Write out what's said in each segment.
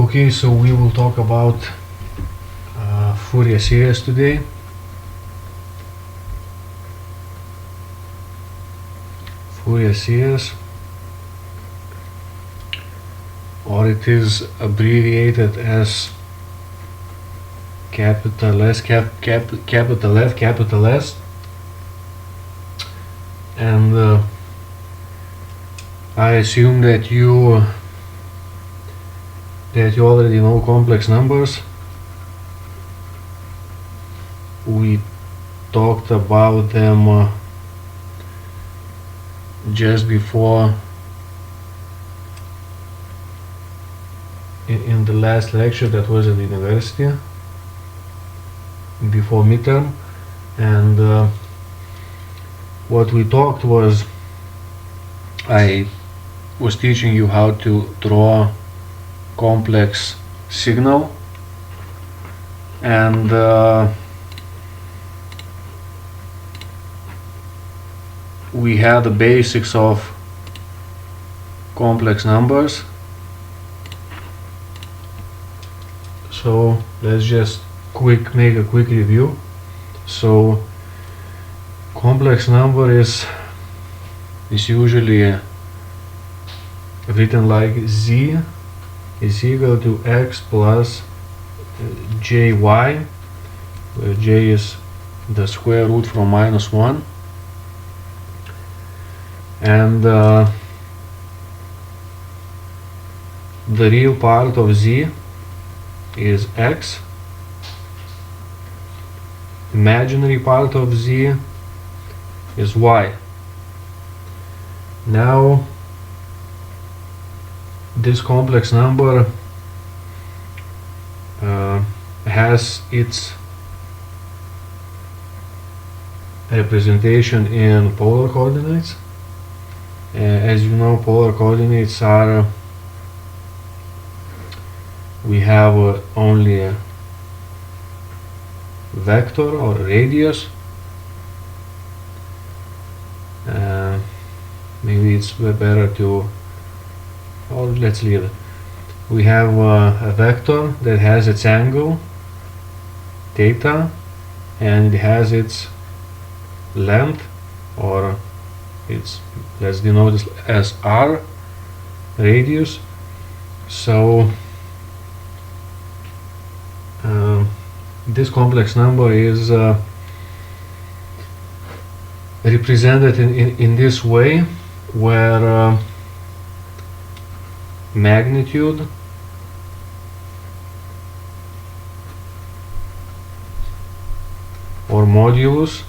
Okay, so we will talk about Fourier series today. Fourier series, or it is abbreviated as capital S, capital F, capital S, and I assume that you already know complex numbers. We talked about them just before in the last lecture that was at the university before midterm, and what we talked was I was teaching you how to draw complex signal, and we had the basics of complex numbers. So let's just make a quick review. So complex number is usually written like z is equal to x plus jy, where j is the square root from -1, and the real part of z is x, imaginary part of z is y. Now this complex number has its representation in polar coordinates. As you know, polar coordinates are we have only a vector or radius. Maybe it's better to, or let's leave it. We have a vector that has its angle theta, and it has its length, or let's denote this as r, radius. So this complex number is represented in this way, where magnitude or modulus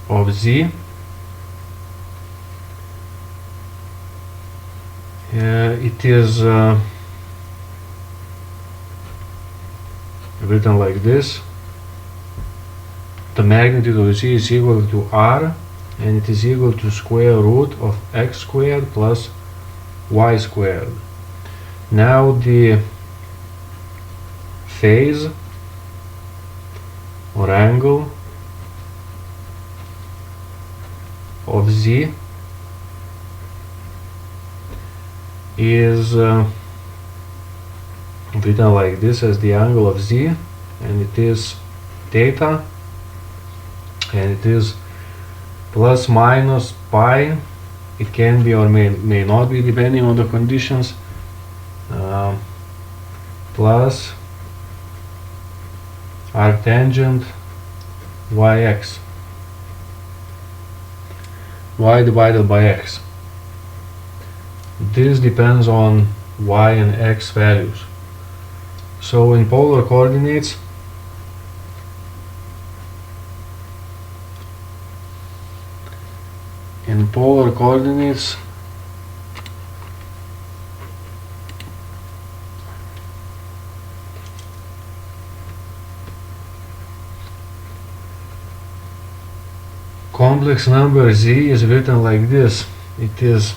of z it is written like this. The magnitude of z is equal to r, and it is equal to square root of x squared plus y squared. Now the phase or angle of z is written like this as the angle of z, and it is theta, and it is plus minus pi. It can be or may not be, depending on the conditions, plus arctangent yx, y divided by x. This depends on y and x values. So in polar coordinates, complex number z is written like this. It is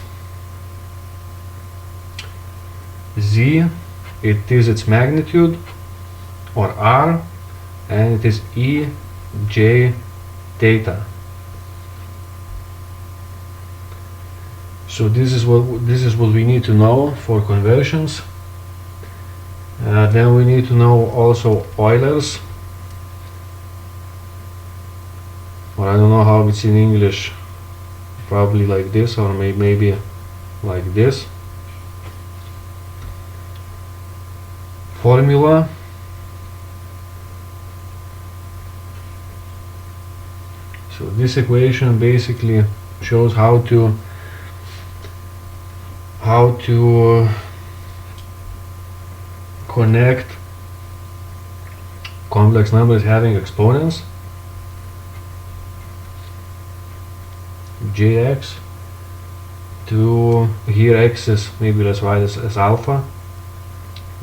z, it is its magnitude, or r, and it is e j theta. So this is what we need to know for conversions. Then we need to know also Euler's, or I don't know how it's in English, probably like this, or maybe like this. Formula. So this equation basically shows how to connect complex numbers having exponents jx to, here x is, maybe let's write this as alpha,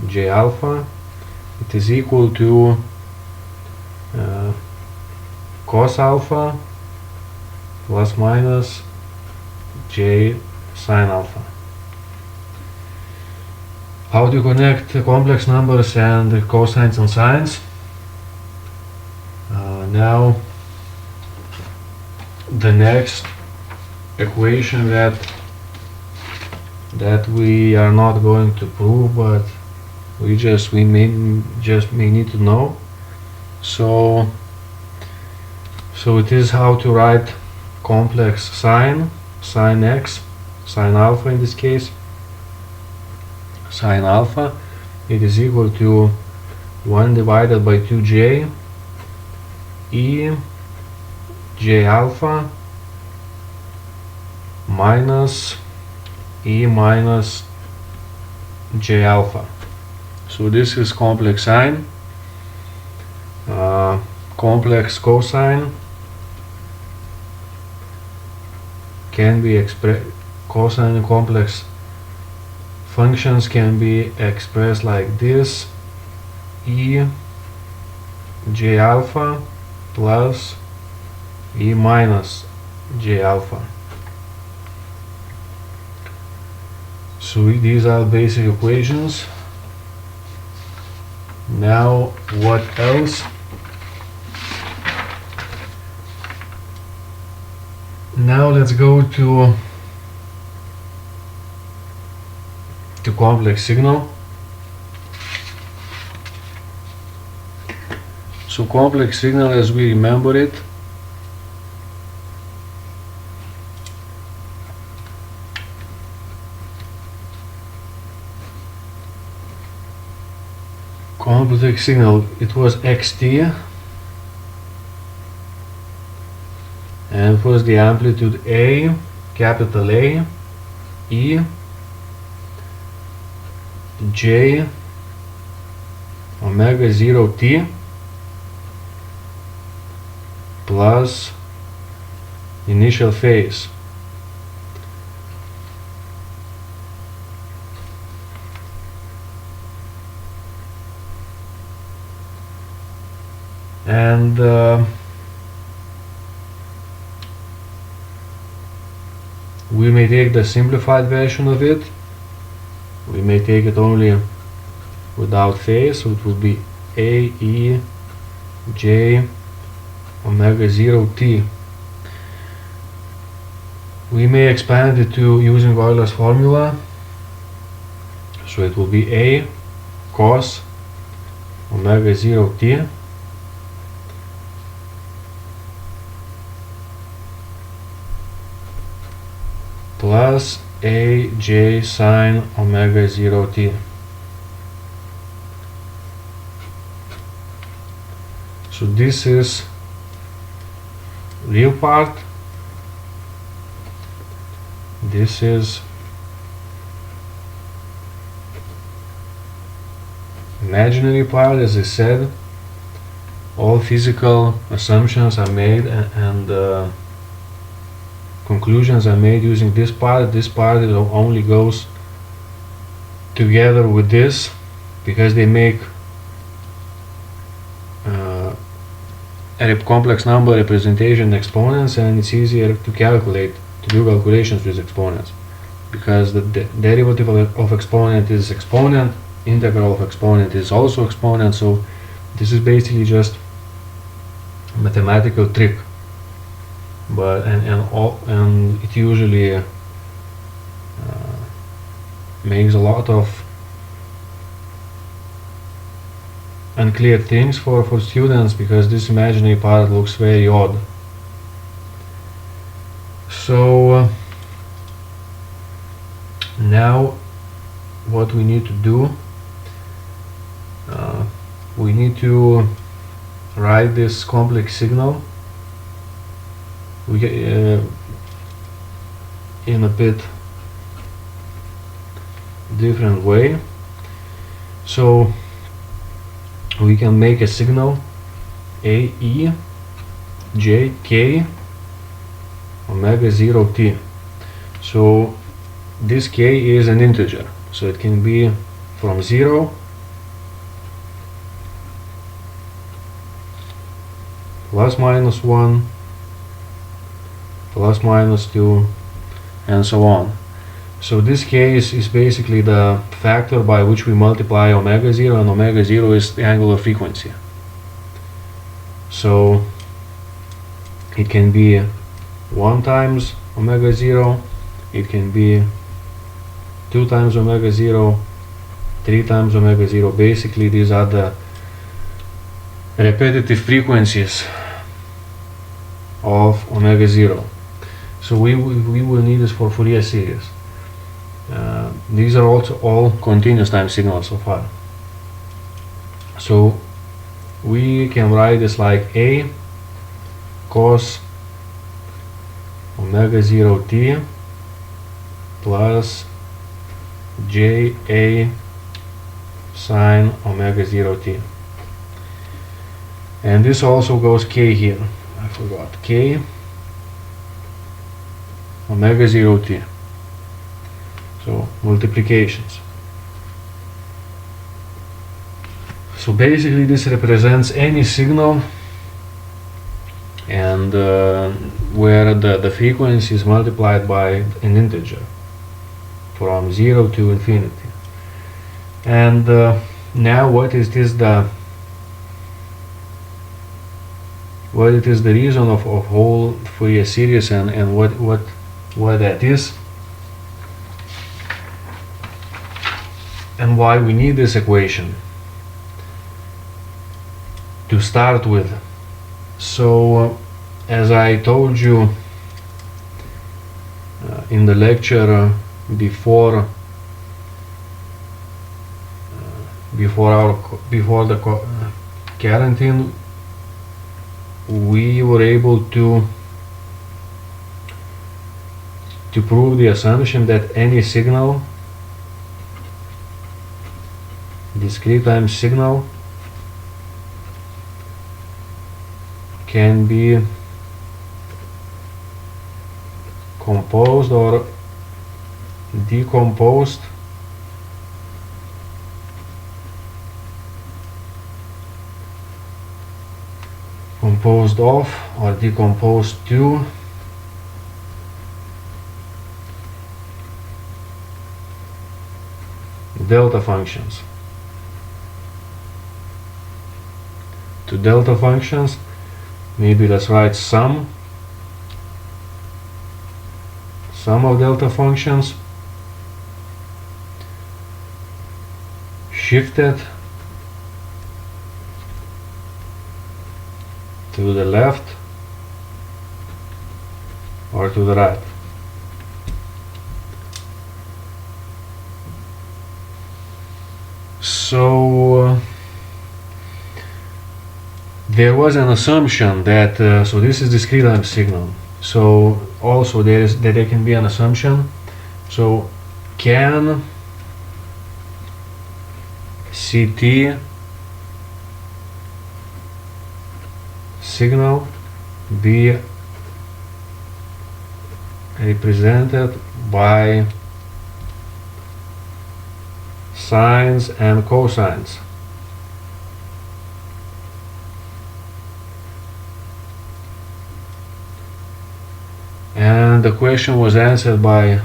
j alpha, it is equal to cos alpha plus minus j sine alpha. How to connect complex numbers and cosines and sines. Now the next equation that we are not going to prove, but we may need to know. So it is how to write complex sine x, sine alpha in this case, sine alpha, it is equal to 1 divided by 2j e j alpha minus e minus j alpha. So this is complex sine. Complex cosine can be expressed, cosine complex functions can be expressed like this: e j alpha plus e minus j alpha. So these are basic equations. Now what else? Now let's go to complex signal. So complex signal, as we remember it, complex signal, it was xt, and it was the amplitude A, capital A, E, J, omega 0 t plus initial phase. And we may take the simplified version of it. We may take it only without phase, so it will be A, E, J, omega 0 t. We may expand it to using Euler's formula, so it will be A cos omega 0 t plus A j sine omega 0 t. So this is real part, this is imaginary part. As I said, all physical assumptions are made and conclusions are made using this part. This part it only goes together with this because they make a complex number representation exponents, and it's easier to calculate, to do calculations with exponents, because the derivative of exponent is exponent, integral of exponent is also exponent. So this is basically just a mathematical trick, but and it usually makes a lot of unclear things for students, because this imaginary part looks very odd. So now what we need to do, we need to write this complex signal in a bit different way. So we can make a signal A, E, J, K, omega 0 t. So this K is an integer, so it can be from 0 plus minus 1 plus minus 2 and so on. So this K is basically the factor by which we multiply omega 0, and omega 0 is the angular frequency. So it can be 1 times omega 0, it can be 2 times omega 0, 3 times omega 0. Basically these are the repetitive frequencies of omega 0. So we will need this for Fourier series. These are also all continuous time signals so far. So we can write this like A cos omega 0 t plus J A sine omega 0 t. And this also goes K here. I forgot. K omega 0 t. So multiplications. So basically this represents any signal, and where the frequency is multiplied by an integer from 0 to infinity. And now what is this the reason of whole Fourier series, and what that is, and why we need this equation to start with. So as I told you in the lecture before the quarantine, we were able to prove the assumption that any signal, discrete time signal, can be composed or decomposed composed of or decomposed to delta functions. To delta functions, maybe let's write sum of delta functions shifted to the left or to the right. So there was an assumption that so this is discrete time signal. So also there can be an assumption. So can CT signal be represented by sines and cosines? And the question was answered by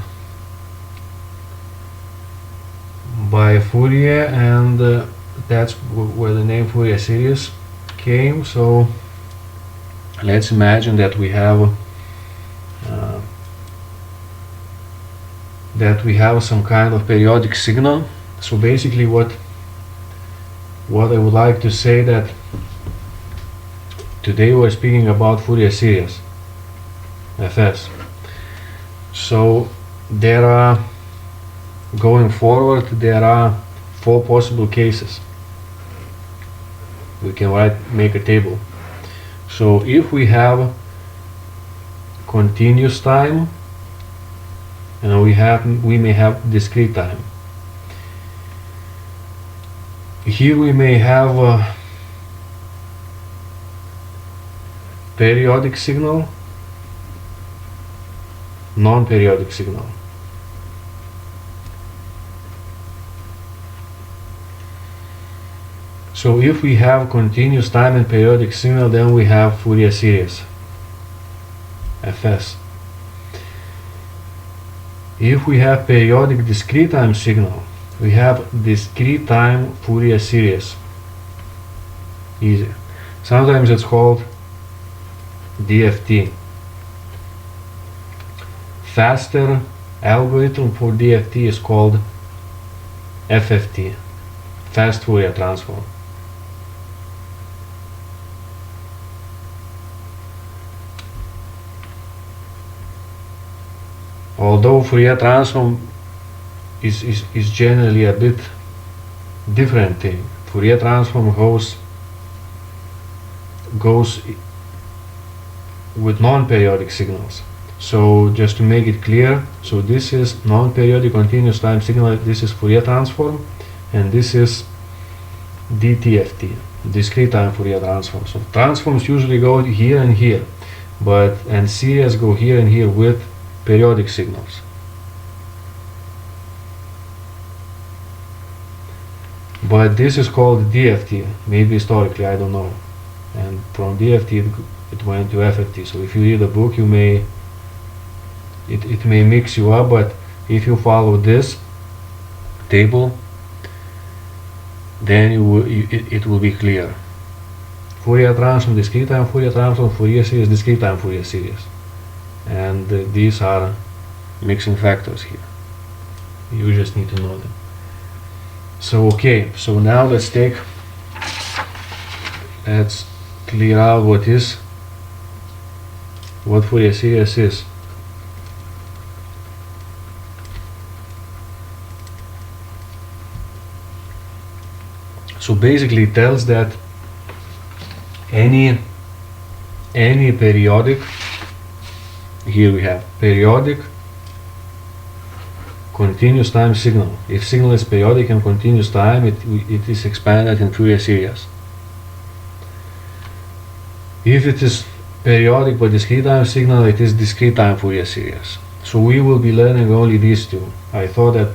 Fourier, and that's where the name Fourier series came. So let's imagine that we have that we have some kind of periodic signal. So basically what I would like to say that today we're speaking about Fourier series, FS. So there are, going forward, there are 4 possible cases. We can make a table. So if we have continuous time, and we may have discrete time. Here we may have a periodic signal, non-periodic signal. So if we have continuous time and periodic signal, then we have Fourier series, FS. If we have periodic discrete time signal, we have discrete time Fourier series. Easy. Sometimes it's called DFT. Faster algorithm for DFT is called FFT, fast Fourier transform. Although Fourier transform is generally a bit different thing. Fourier transform goes with non-periodic signals. So just to make it clear, so this is non-periodic continuous time signal, this is Fourier transform, and this is DTFT, discrete time Fourier transform. So transforms usually go here and here, and series go here and here with periodic signals. But this is called DFT, maybe historically, I don't know. And from DFT it went to FFT. So if you read a book, it may mix you up, but if you follow this table, then it will be clear. Fourier transform, discrete time Fourier transform, Fourier series, discrete time Fourier series. And these are mixing factors here. You just need to know them. So okay, so now let's clear out what Fourier series is. So basically it tells that any periodic, here we have periodic continuous time signal. If signal is periodic and continuous time, it is expanded in Fourier series. If it is periodic but discrete time signal, it is discrete time Fourier series. So we will be learning only these two. I thought that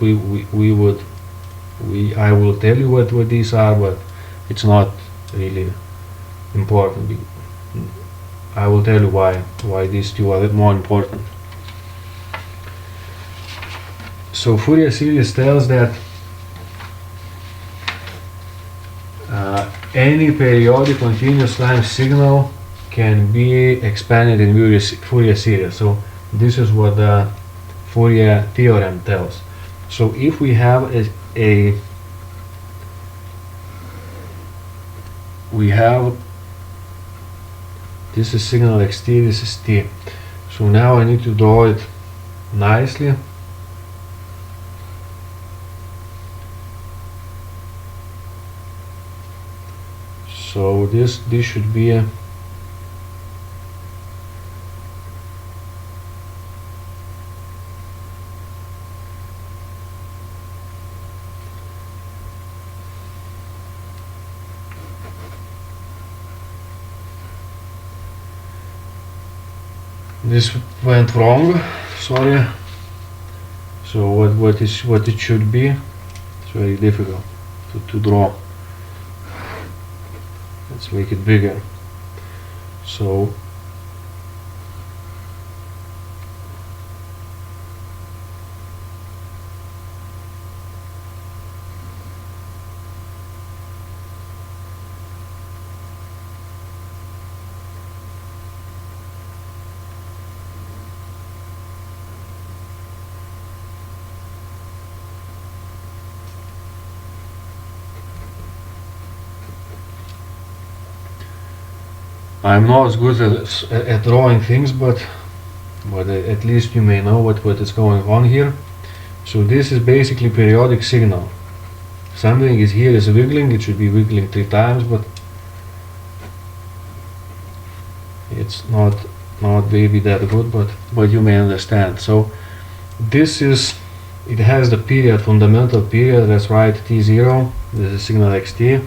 I will tell you what these are, but it's not really important. I will tell you why these two are more important. So Fourier series tells that any periodic continuous time signal can be expanded in Fourier series. So this is what the Fourier theorem tells. So if we have this is signal xt, this is t. So now I need to draw it nicely. So this should be this went wrong, sorry. So what it should be, it's very difficult to draw. Let's make it bigger. So I'm not as good at drawing things, but at least you may know what is going on here. So this is basically periodic signal. Something is here is wiggling. It should be wiggling 3 times, but it's not maybe that good, but you may understand. So this is, it has the period, fundamental period. Let's write t0. This is signal xt.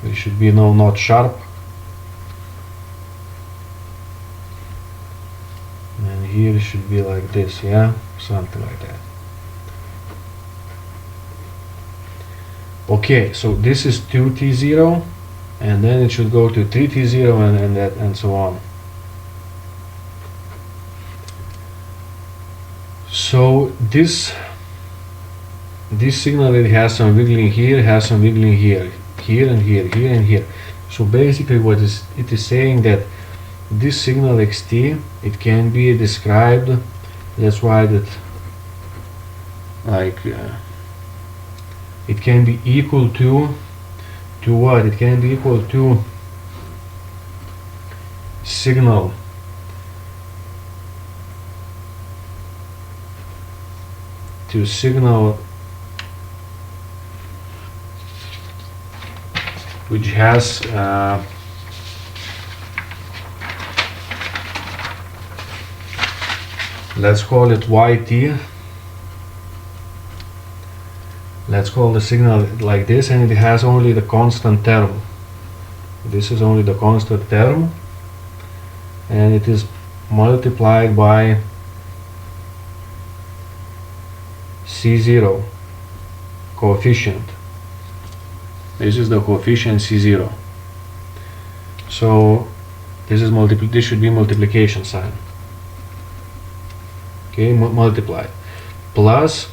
It should be no not sharp, and here it should be like this, yeah, something like that. Okay, so this is 2t0, and then it should go to 3t0 and that and so on. So this signal, it has some wiggling here, has some wiggling here, here and here, here and here. So basically what it is saying that this signal xt, it can be described, let's write it like it can be equal to what? It can be equal to signal which has let's call it yt. Let's call the signal like this, and it has only the constant term. This is only the constant term, and it is multiplied by C0 coefficient. This is the coefficient C0. So this is this should be multiplication sign. Okay, multiplied plus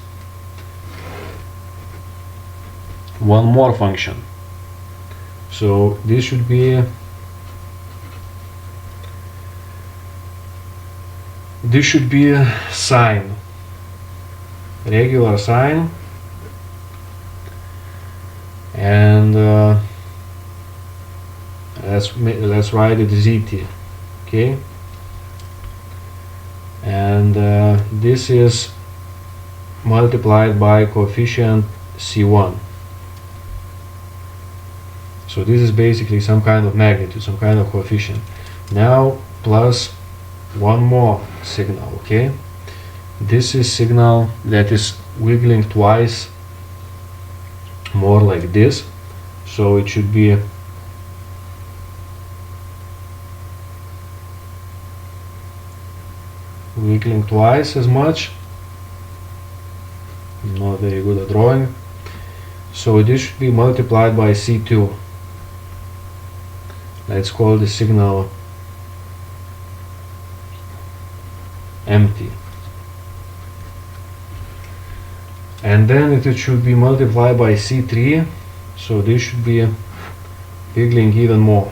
one more function. So this should be sine, regular sine, and let's write it zt. Okay, and this is multiplied by coefficient C1. So this is basically some kind of magnitude, some kind of coefficient. Now plus one more signal, okay? This is signal that is wiggling twice more like this. So it should be wiggling twice as much. Not very good at drawing. So this should be multiplied by C2. Let's call the signal empty. And then it should be multiplied by C3. So this should be wiggling even more.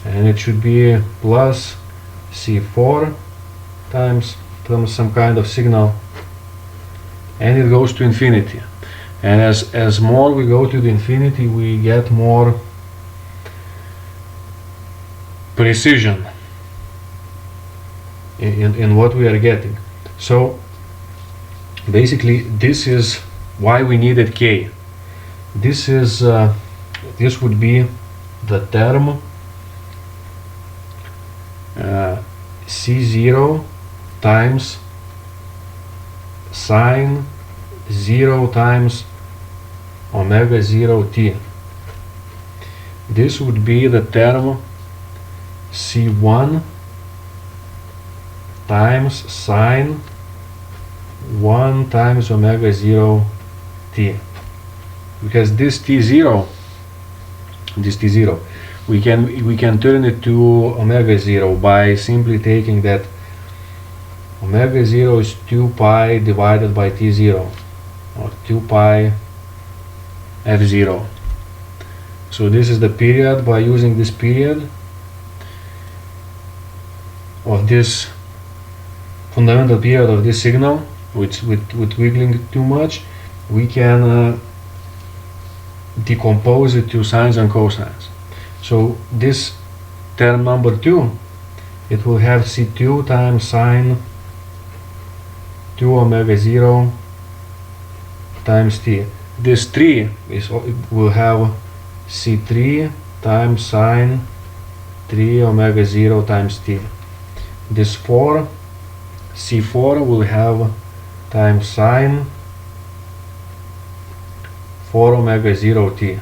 And it should be plus C4 times some kind of signal. And it goes to infinity. And as more we go to the infinity, we get more precision in what we are getting. So basically this is why we needed k. This is this would be the term C0 times sine 0 times omega 0 t. This would be the term C1 times sine 1 times omega 0 t. Because this t0, we can turn it to omega 0 by simply taking that omega 0 is 2 pi divided by t0, or 2 pi f0. So this is the period. By using this period of this fundamental period of this signal with wiggling too much, we can decompose it to sines and cosines. So this term number 2, it will have C2 times sine 2 omega 0 times t. This 3 will have C3 times sine 3 omega 0 times t. This 4, C4 will have times sine 4 omega 0 t.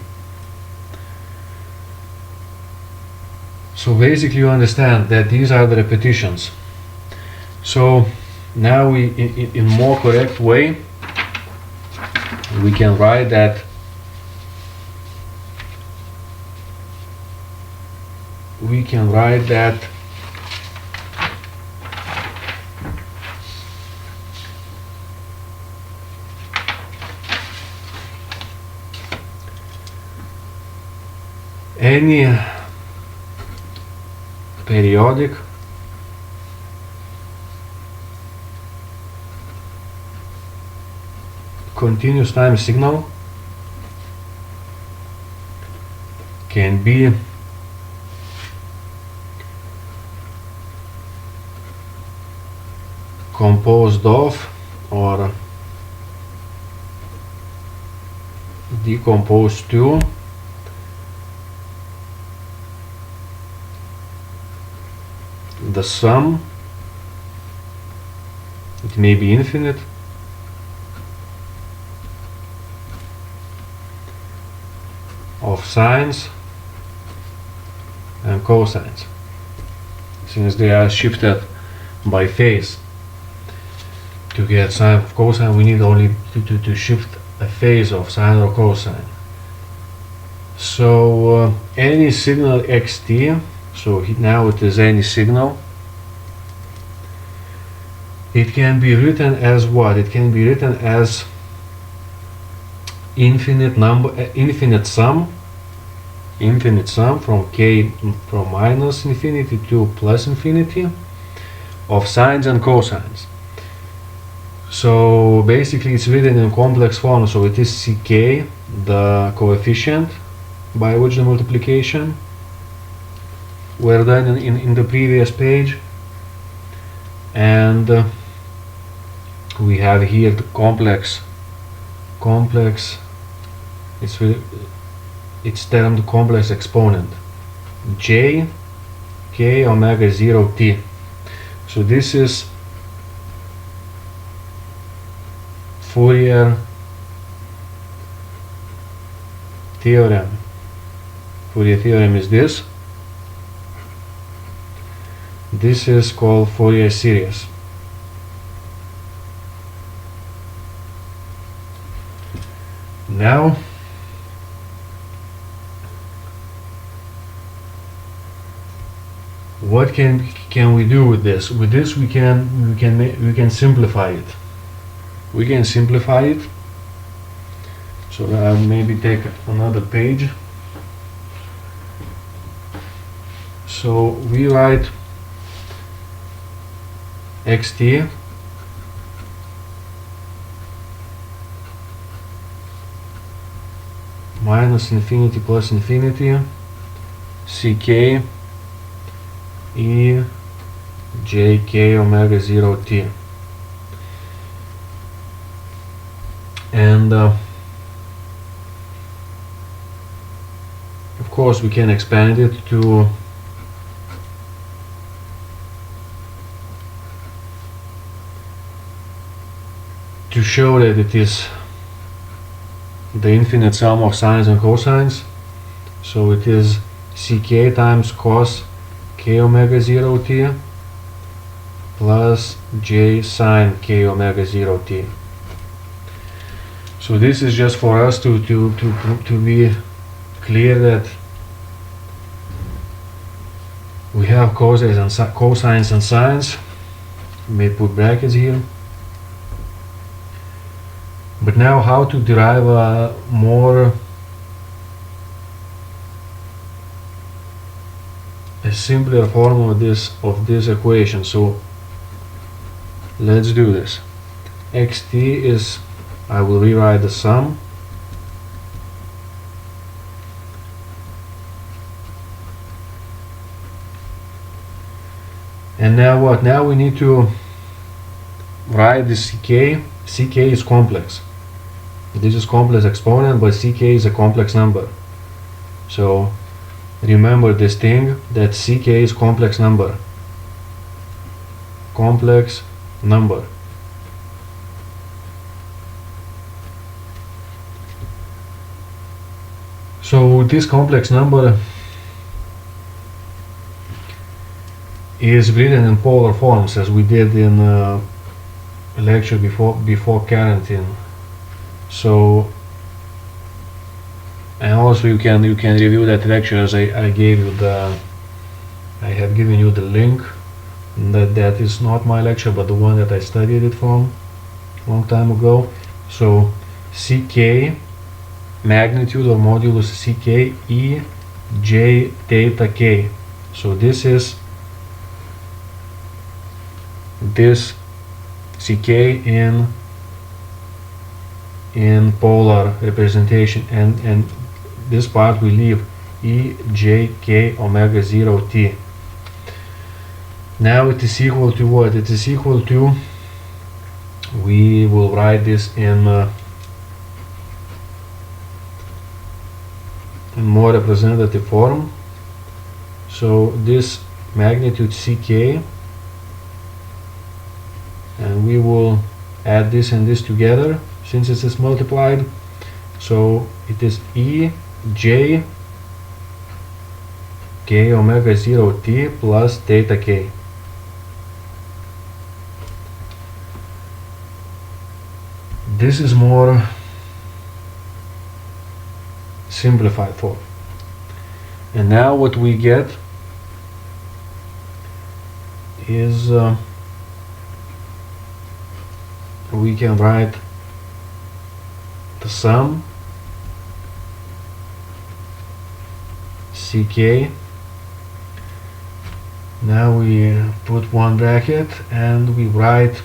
So basically you understand that these are the repetitions. So now we, in more correct way, we can write that any periodic continuous time signal can be composed of or decomposed to the sum, it may be infinite, of sines and cosines, since they are shifted by phase. To get sine of cosine, we need only to shift a phase of sine or cosine. So any signal xt, so now it is any signal, it can be written as what? It can be written as infinite sum from k from minus infinity to plus infinity of sines and cosines. So basically it's written in complex form, so it is ck, the coefficient by which the multiplication were done in the previous page, and we have here the complex, it's termed complex exponent j k omega 0 t. So this is Fourier theorem. Fourier theorem is this. This is called Fourier series. Now what can we do with this? With this we can simplify it. We can simplify it. So I'll maybe take another page. So we write xt minus infinity plus infinity ck e jk omega 0 t. And of course we can expand it to show that it is the infinite sum of sines and cosines. So it is ck times cos k omega 0 t plus j sine k omega 0 t. So this is just for us to be clear that we have cosines and sines. We may put brackets here. But now how to derive a simpler form of this equation. So let's do this. Xt is I will rewrite the sum. And now what? Now we need to write this ck. Ck is complex. This is complex exponent, but ck is a complex number. So remember this thing, that ck is complex number. Complex number. So this complex number is written in polar forms, as we did in a lecture before quarantine. So, and also you can review that lecture, as I gave you I have given you the link. That is not my lecture, but the one that I studied it from a long time ago. So ck, magnitude or modulus ck, e j theta k. So this is this ck in polar representation, and this part we leave, e j k omega 0 t. Now it is equal to what? It is equal to, we will write this in more representative form. So this magnitude ck, and we will add this and this together since it is multiplied. So it is e j k omega 0 t plus theta k. This is more simplified form. And now what we get is we can write the sum ck. Now we put one bracket and we write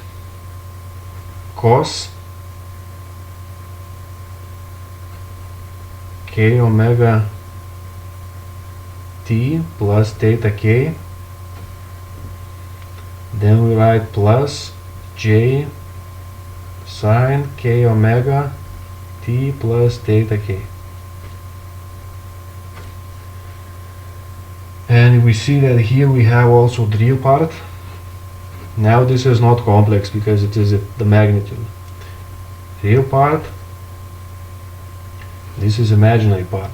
cos k omega t plus theta k. Then we write plus j sine k omega t plus theta k. And we see that here we have also the real part. Now this is not complex because it is the magnitude. Real part, this is imaginary part.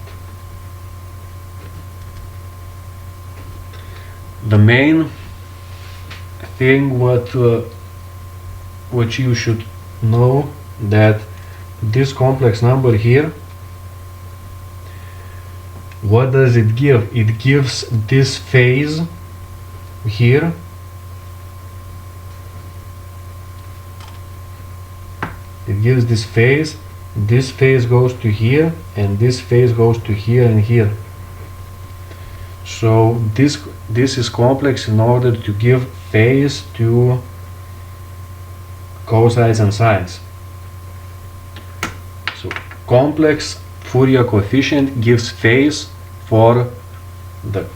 The main thing what you should know, that this complex number here, what does it give? It gives this phase here. It gives this phase. This phase goes to here, and this phase goes to here and here. So this is complex in order to give phase to cosines and sines. So complex Fourier coefficient gives phase for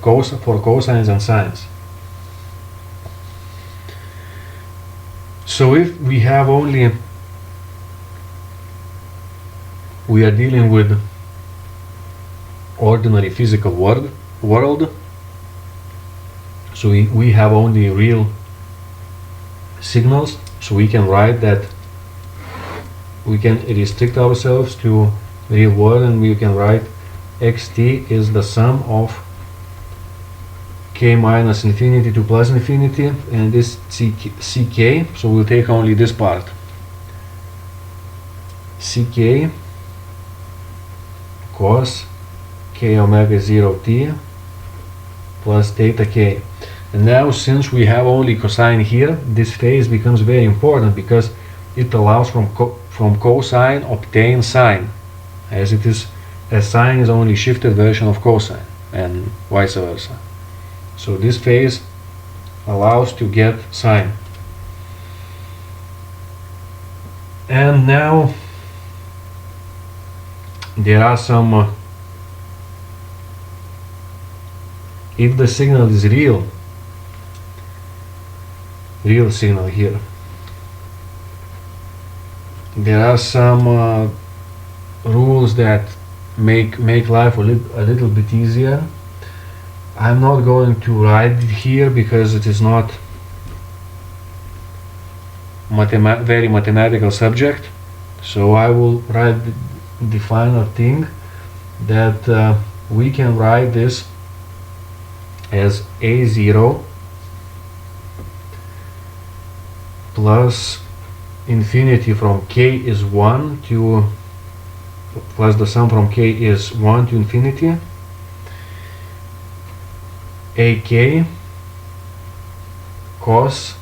cosines and sines. So if we have only, we are dealing with ordinary physical world, so we have only real signals, so we can write that, we can restrict ourselves to real world, and we can write xt is the sum of k minus infinity to plus infinity, and this ck, so we'll take only this part, ck cos k omega 0 t plus theta k. And now, since we have only cosine here, this phase becomes very important because it allows from cosine obtain sine, as sine is only shifted version of cosine, and vice versa. So this phase allows to get sine. And now there are some if the signal is real signal here, there are some rules that make life a little bit easier. I'm not going to write it here because it is not very mathematical subject, so I will write the final thing that we can write this as A0 plus infinity from k is 1 to plus the sum from k is 1 to infinity, ak cos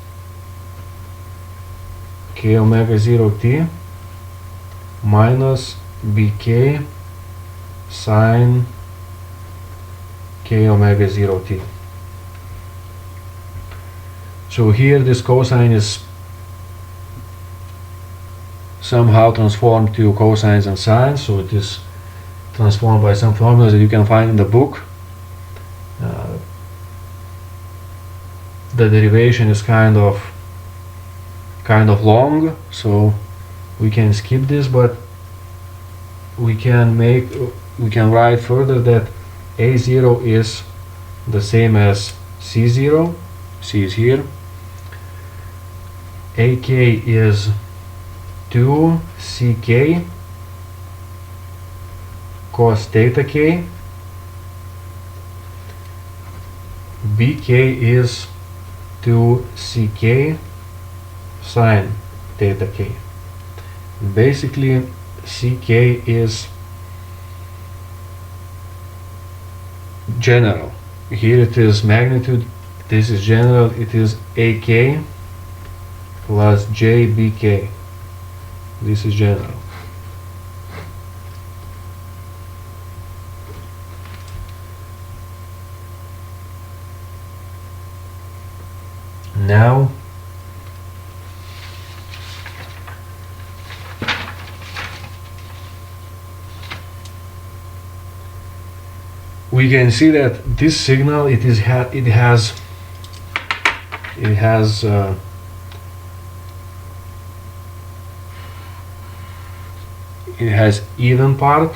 k omega 0 t minus bk sine k omega 0 t. So here this cosine is somehow transformed to cosines and sines, so it is transformed by some formulas that you can find in the book. The derivation is kind of long, so we can skip this, but we can write further that A0 is the same as C0, C is here, AK is 2 ck cos theta k, bk is 2 ck sine theta k. Basically ck is general. Here it is magnitude, this is general, it is ak plus jbk. This is general. Now we can see that this signal it has even part,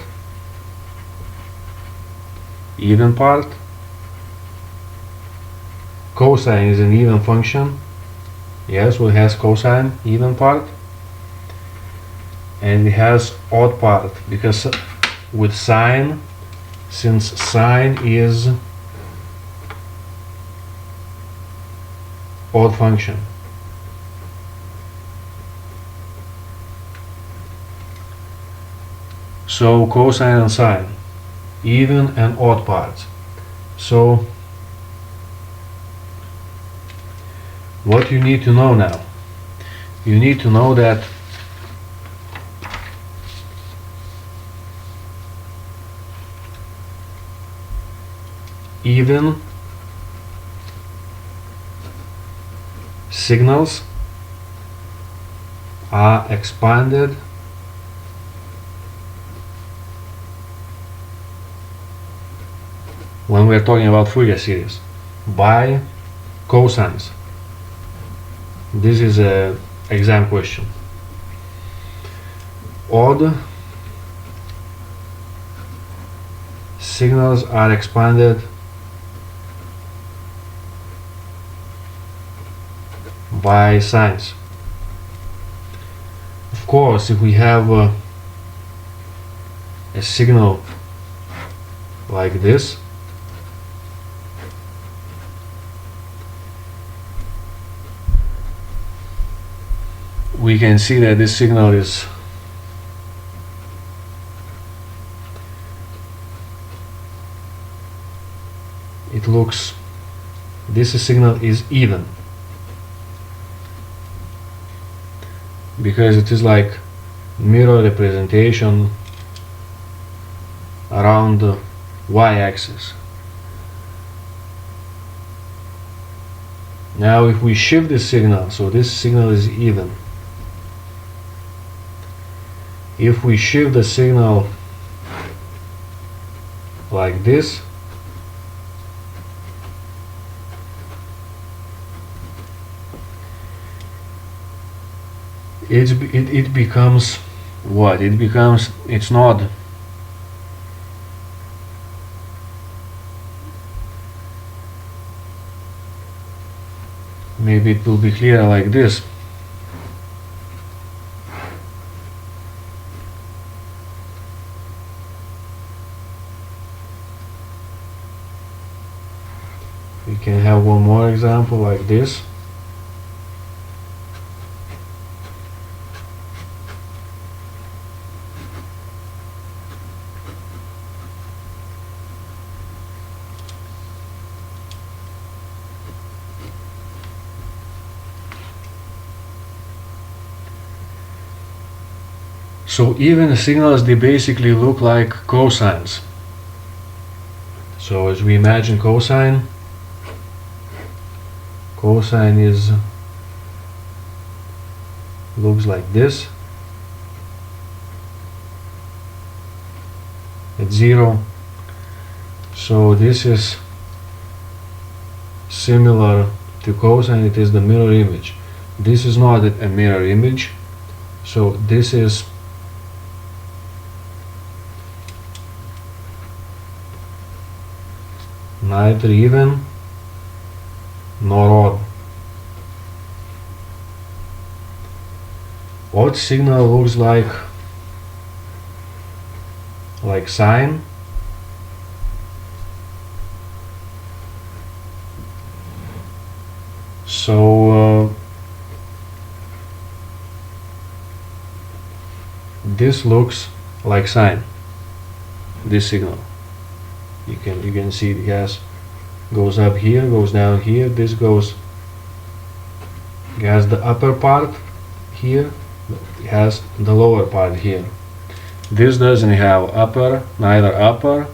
cosine is an even function, yes, well, it has cosine, even part, and it has odd part, because with sine, since sine is odd function, so cosine and sine, even and odd parts. So what you need to know now, you need to know that even signals are expanded when we are talking about Fourier series by cosines. This is an exam question. Odd signals are expanded by sines. Of course, if we have a signal like this, we can see that this signal is this signal is even, because it is like mirror representation around the y-axis. Now if we shift this signal, so this signal is even. If we shift the signal like this. It becomes what? It becomes, it's not maybe it will be clear like this. We can have one more example like this. So even signals, they basically look like cosines. So as we imagine cosine is looks like this at 0. So this is similar to cosine, it is the mirror image. This is not a mirror image, so this is neither even nor odd. Odd signal looks like sine. So this looks like sine, this signal. You can see it goes up here, goes down here. This has the upper part here, it has the lower part here. This doesn't have neither upper.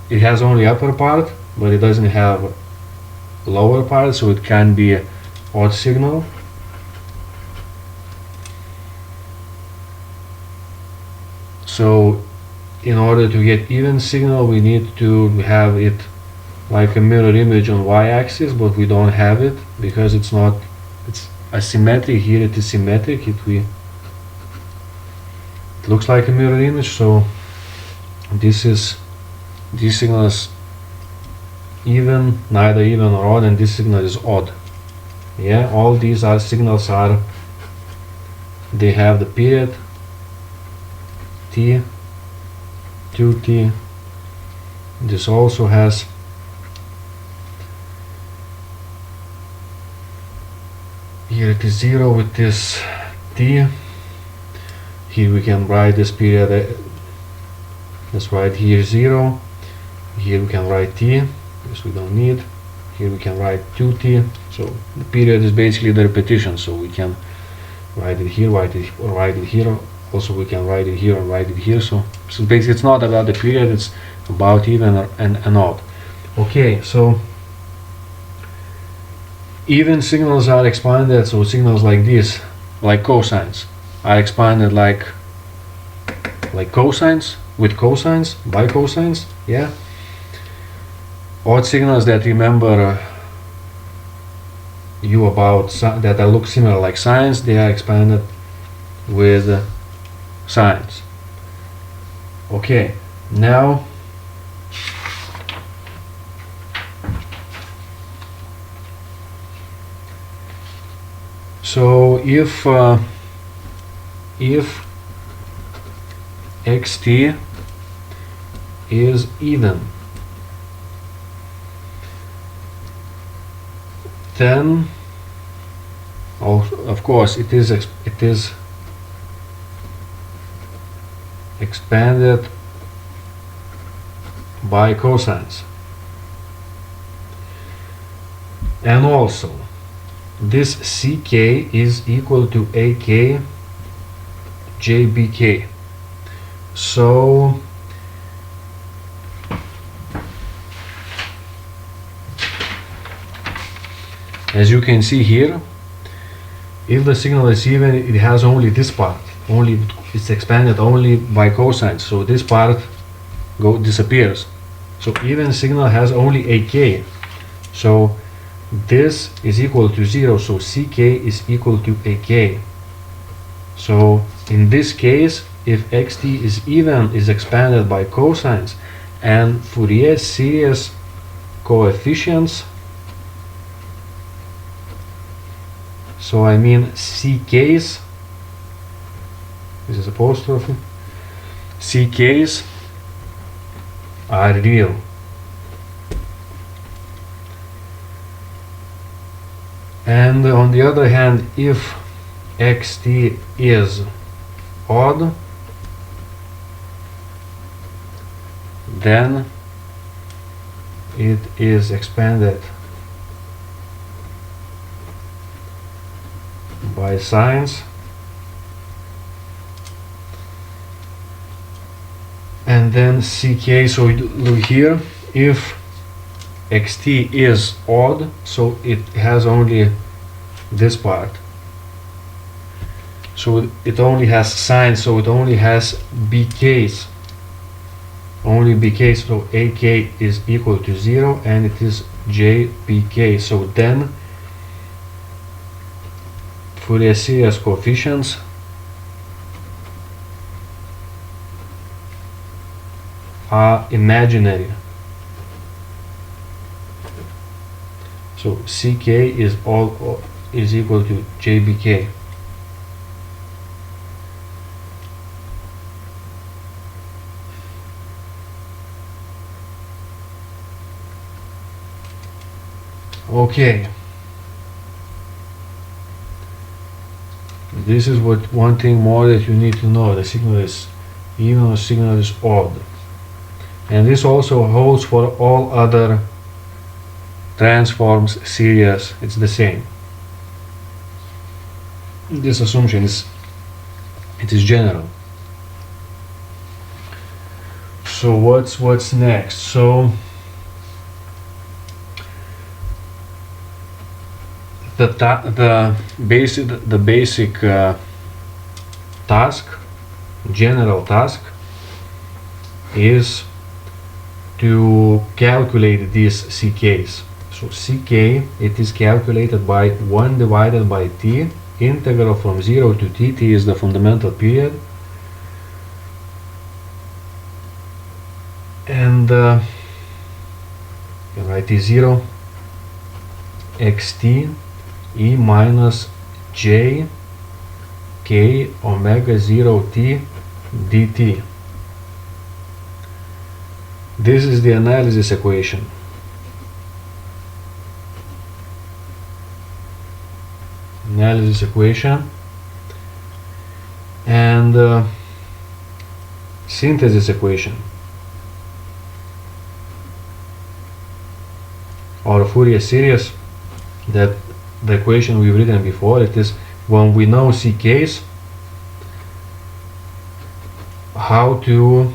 It has only upper part, but it doesn't have lower part, so it can be an odd signal. So in order to get even signal, we need to have it like a mirror image on y-axis, but we don't have it because it's asymmetric. Here it is symmetric. It looks like a mirror image. So this signal is even, neither even or odd, and this signal is odd. Yeah, all these signals they have the period t, 2t. This also has here it is 0 with this t. Here we can write this period. Let's write here 0. Here we can write t. This we don't need. Here we can write 2t. So the period is basically the repetition. So we can write it here, write it here. Also we can write it here and write it here. So basically it's not about the period, it's about even and odd. Okay, so even signals are expanded, so signals like this, like cosines, are expanded like cosines, with cosines, by cosines, yeah. Odd signals that remember you about that look similar like sines, they are expanded with sines. Okay, now so if xt is even, then of course it is expanded by cosines, and also this ck is equal to ak jbk. So as you can see here, if the signal is even, it has only this part, it's expanded only by cosines, so this part disappears. So even signal has only a k. So this is equal to 0, so ck is equal to ak. So in this case, if xt is even, is expanded by cosines, and Fourier series coefficients, so I mean ck's, this is apostrophe, ck's are real. And on the other hand, if xt is odd, then it is expanded by sines, and then ck, so look here, if xt is odd, so it has only this part, so it only has sines, so it only has bk's, only bk, so ak is equal to 0 and it is jpk. So then Fourier series coefficients are imaginary. So ck is is equal to jbk. Okay, this is what one thing more that you need to know: the signal is even or signal is odd. And this also holds for all other transforms series. It's the same. This assumption is general. So what's next? So the basic task, general task, is to calculate these ck's. So ck, it is calculated by 1 divided by t, integral from 0 to t. T is the fundamental period, and you can write t0 xt e minus j k omega 0 t dt. This is the analysis equation. Analysis equation and synthesis equation, or Fourier series, that the equation we've written before. It is when we know ck's, how to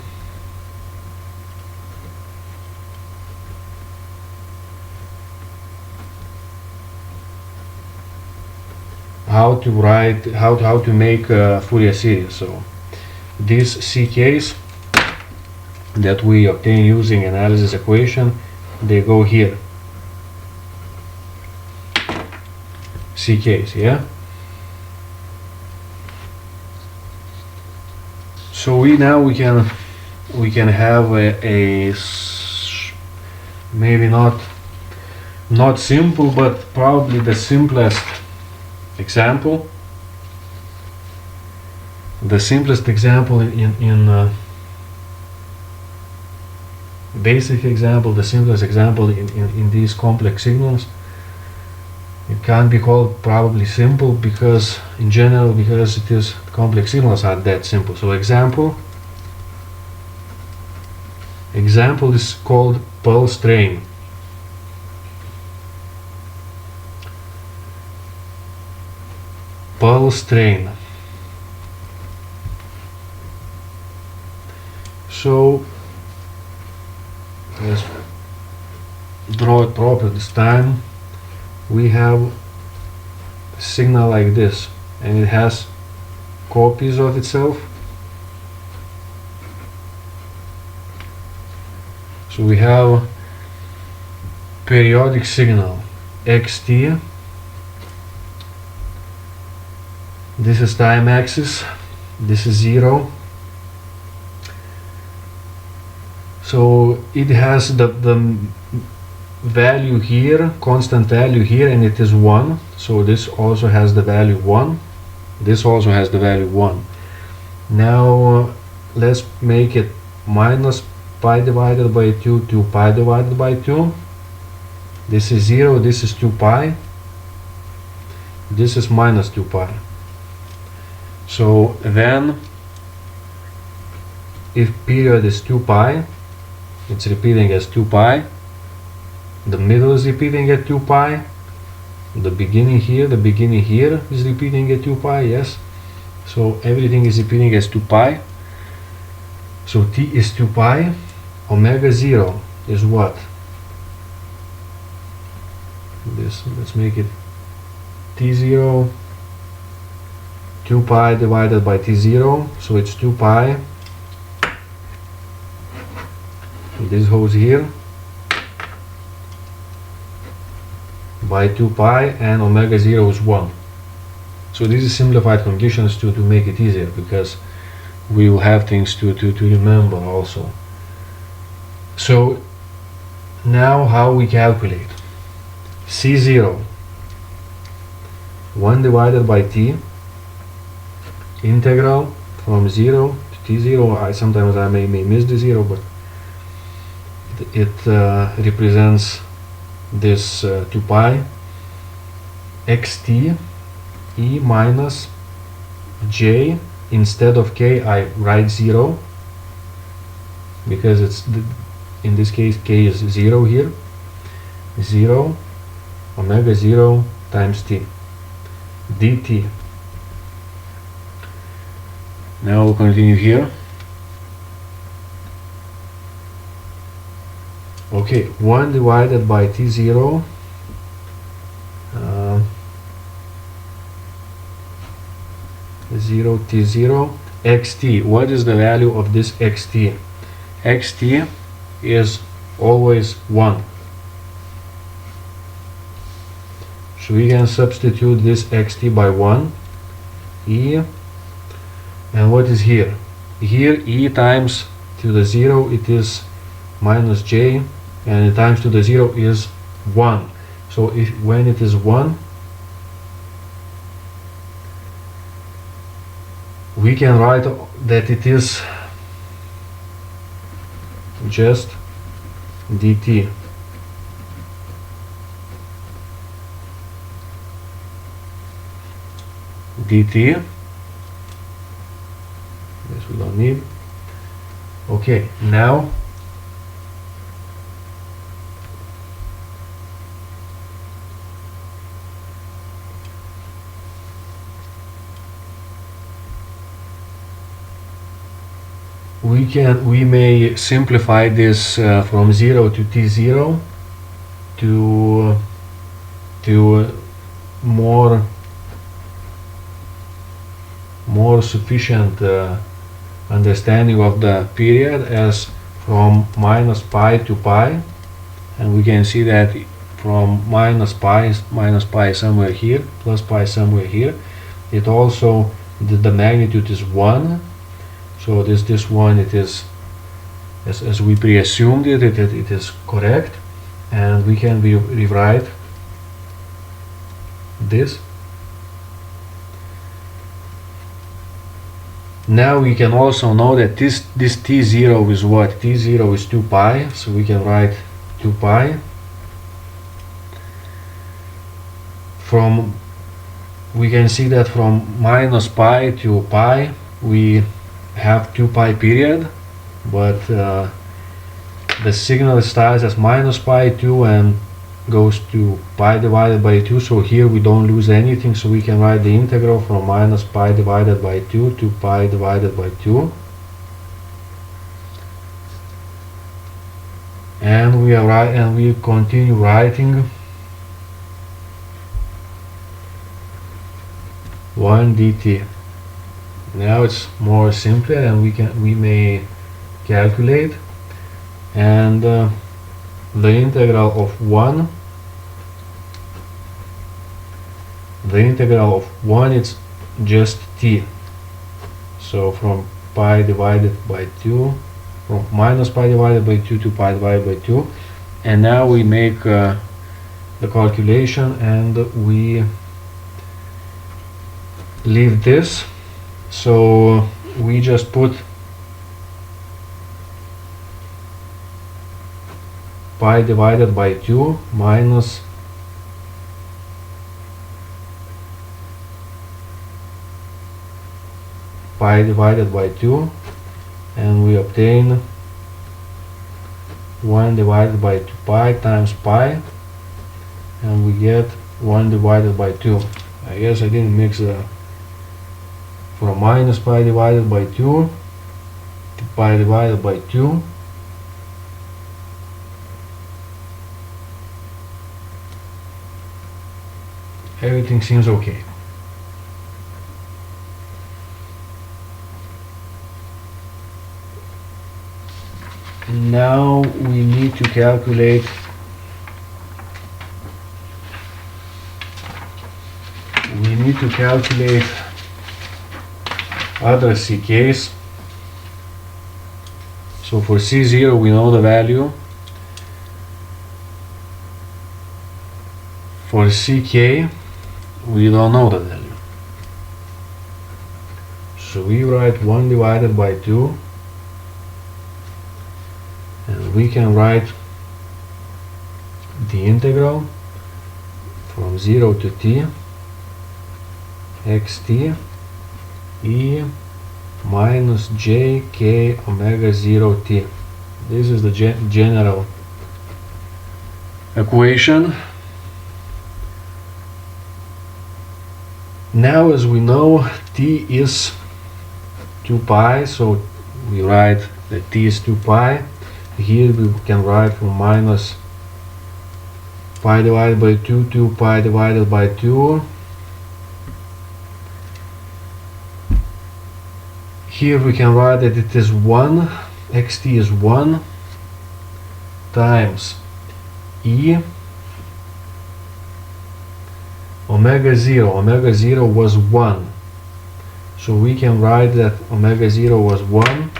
write, how to make a Fourier series. So these ck's that we obtain using analysis equation, they go here. ck's, yeah. So we can have a maybe not simple, but probably the simplest example. The simplest example in basic example, the simplest example in these complex signals. It can't be called probably simple because in general, because it is complex signals are that simple. So example is called pulse train. Pulse train. So let's draw it proper this time. We have a signal like this, and it has copies of itself. So So we have periodic signal xt. This is time axis, this is 0. So it has the value here, constant value here, and it is 1. So this also has the value 1. This also has the value 1. Now let's make it minus pi divided by 2 to pi divided by 2. This is 0, this is 2 pi. This is minus 2 pi. So then if period is 2 pi, it's repeating as 2 pi. The middle is repeating at 2 pi. The beginning here is repeating at 2 pi, yes. So everything is repeating as 2 pi. So t is 2 pi. Omega 0 is what? This, let's make it t0, 2 pi divided by t0, so it's 2 pi. This goes here by 2 pi, and omega 0 is 1. So this is simplified conditions to make it easier, because we will have things to remember also. So now how we calculate C0, 1 divided by t, integral from 0 to t0. Sometimes I may miss the 0, but it represents this 2 pi xt e minus j. Instead of k I write 0, because it's in this case k is 0 here. 0 omega 0 times t dt. Now we'll continue here. Okay, 1 divided by t0, t0 xt. What is the value of this xt? Xt is always 1. So we can substitute this xt by 1. E, and what is here? Here e times to the 0, it is minus j, and times to the 0 is 1. So if when it is 1, we can write that it is just dt. dt. This we don't need. Okay, now we may simplify this from 0 to t0 to more sufficient understanding of the period as from minus pi to pi, and we can see that from minus pi somewhere here, plus pi somewhere here. It also the magnitude is 1. So this one, it is as we pre-assumed it is correct, and we can rewrite this. Now we can also know that this t0 is what? T0 is 2 pi, so we can write 2 pi. We can see that from minus pi to pi we have 2 pi period, but the signal starts as minus pi 2 and goes to pi divided by 2, so here we don't lose anything, so we can write the integral from minus pi divided by 2 to pi divided by 2, and we continue writing 1 dt. Now it's more simpler, and we may calculate and the integral of 1, it's just t. So from pi divided by 2, from minus pi divided by 2 to pi divided by 2. And now we make the calculation, and we leave this. So we just put pi divided by 2 minus pi divided by 2, and we obtain 1 divided by 2 pi times pi, and we get 1 divided by 2. I guess I didn't mix the from minus pi divided by 2 to pi divided by 2. Everything seems okay. Now we need to calculate other ck's. So for c0 we know the value. For ck we don't know the value. So we write 1 divided by 2, and we can write the integral from 0 to t xt e minus j k omega 0 t. This is the general equation. Now, as we know, t is 2 pi, so we write that t is 2 pi. Here we can write from minus pi divided by 2 to pi divided by 2. Here we can write that it is 1, xt is 1 times e omega 0. Omega 0 was 1. So we can write that omega 0 was 1,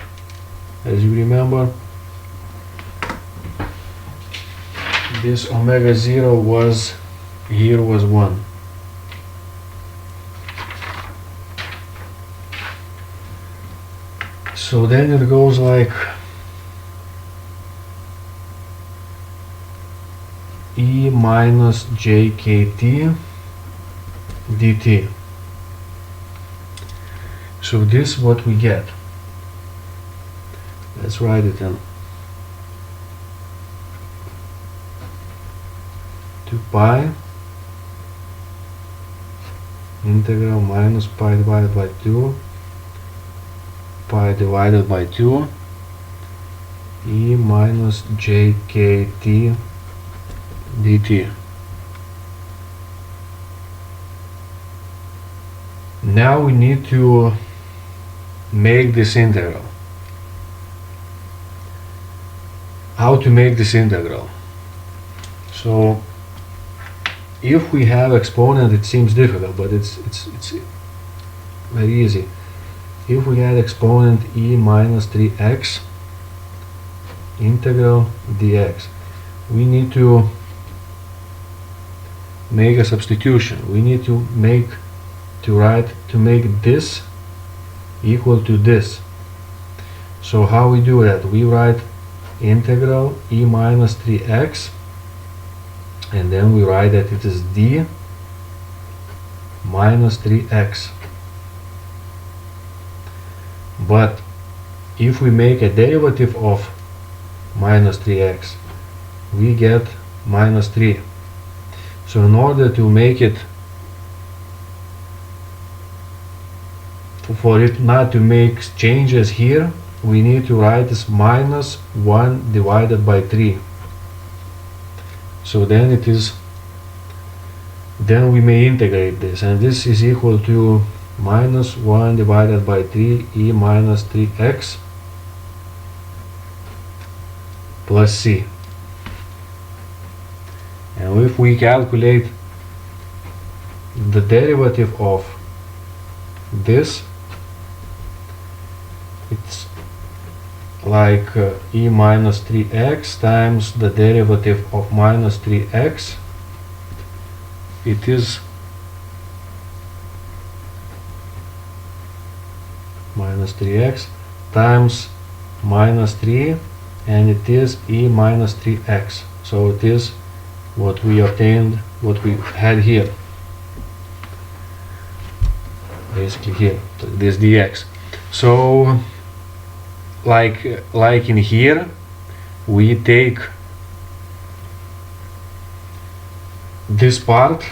as you remember. This omega 0 was, here was 1. So then it goes like e minus jkt dt. So this is what we get. Let's write it in. 2 pi integral minus pi divided by 2 pi divided by 2 e minus jkt dt. Now we need to make this integral. How to make this integral? So if we have exponent, it seems difficult, but it's very easy. If we had exponent e minus 3x integral dx, we need to make a substitution. We need to make this equal to this. So how we do that? We write integral e minus 3x, and then we write that it is d minus 3x. But if we make a derivative of minus 3x, we get minus 3. So in order to make it, for it not to make changes here, we need to write this minus 1 divided by 3. So then it is, then we may integrate this, and this is equal to minus 1 divided by 3 e minus 3x plus c. And if we calculate the derivative of this, it's like e minus 3x times the derivative of minus 3x. It is minus 3x times minus 3, and it is e minus 3x. So it is what we obtained, what we had here, basically here, this dx. So like in here, we take this part.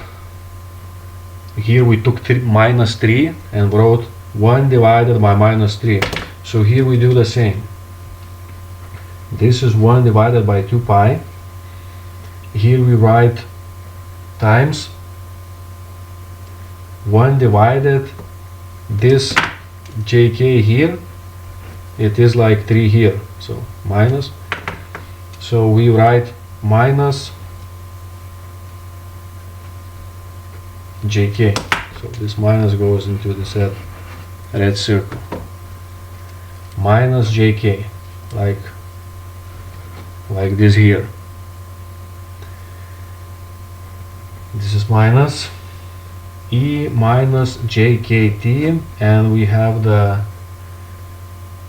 Here we took minus 3 and wrote 1 divided by minus 3. So here we do the same. This is 1 divided by 2 pi. Here we write times 1 divided this jk here. It is like 3 here, so minus. So we write minus jk. So this minus goes into this red circle. Minus jk, like this here. This is minus e minus jkt, and we have the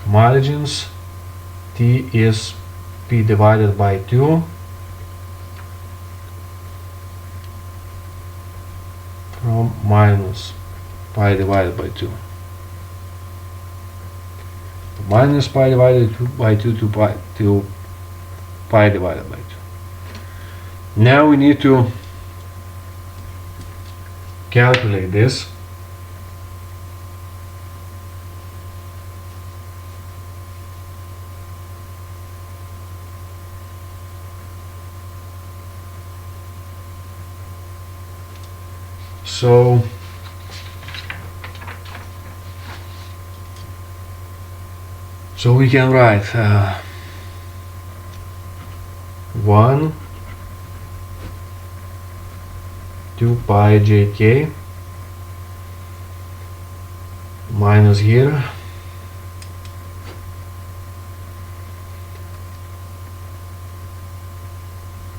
margins. T is p divided by 2 from minus pi divided by 2. Minus pi divided by 2 to pi divided by 2. Now we need to calculate this. So we can write 1 2 pi jk minus here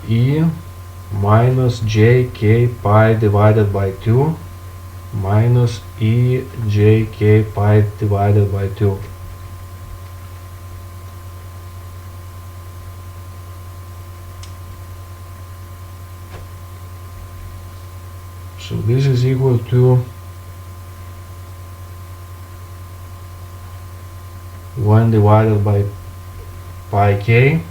e minus jk pi divided by 2 minus e jk pi divided by 2. So this is equal to 1 divided by pi k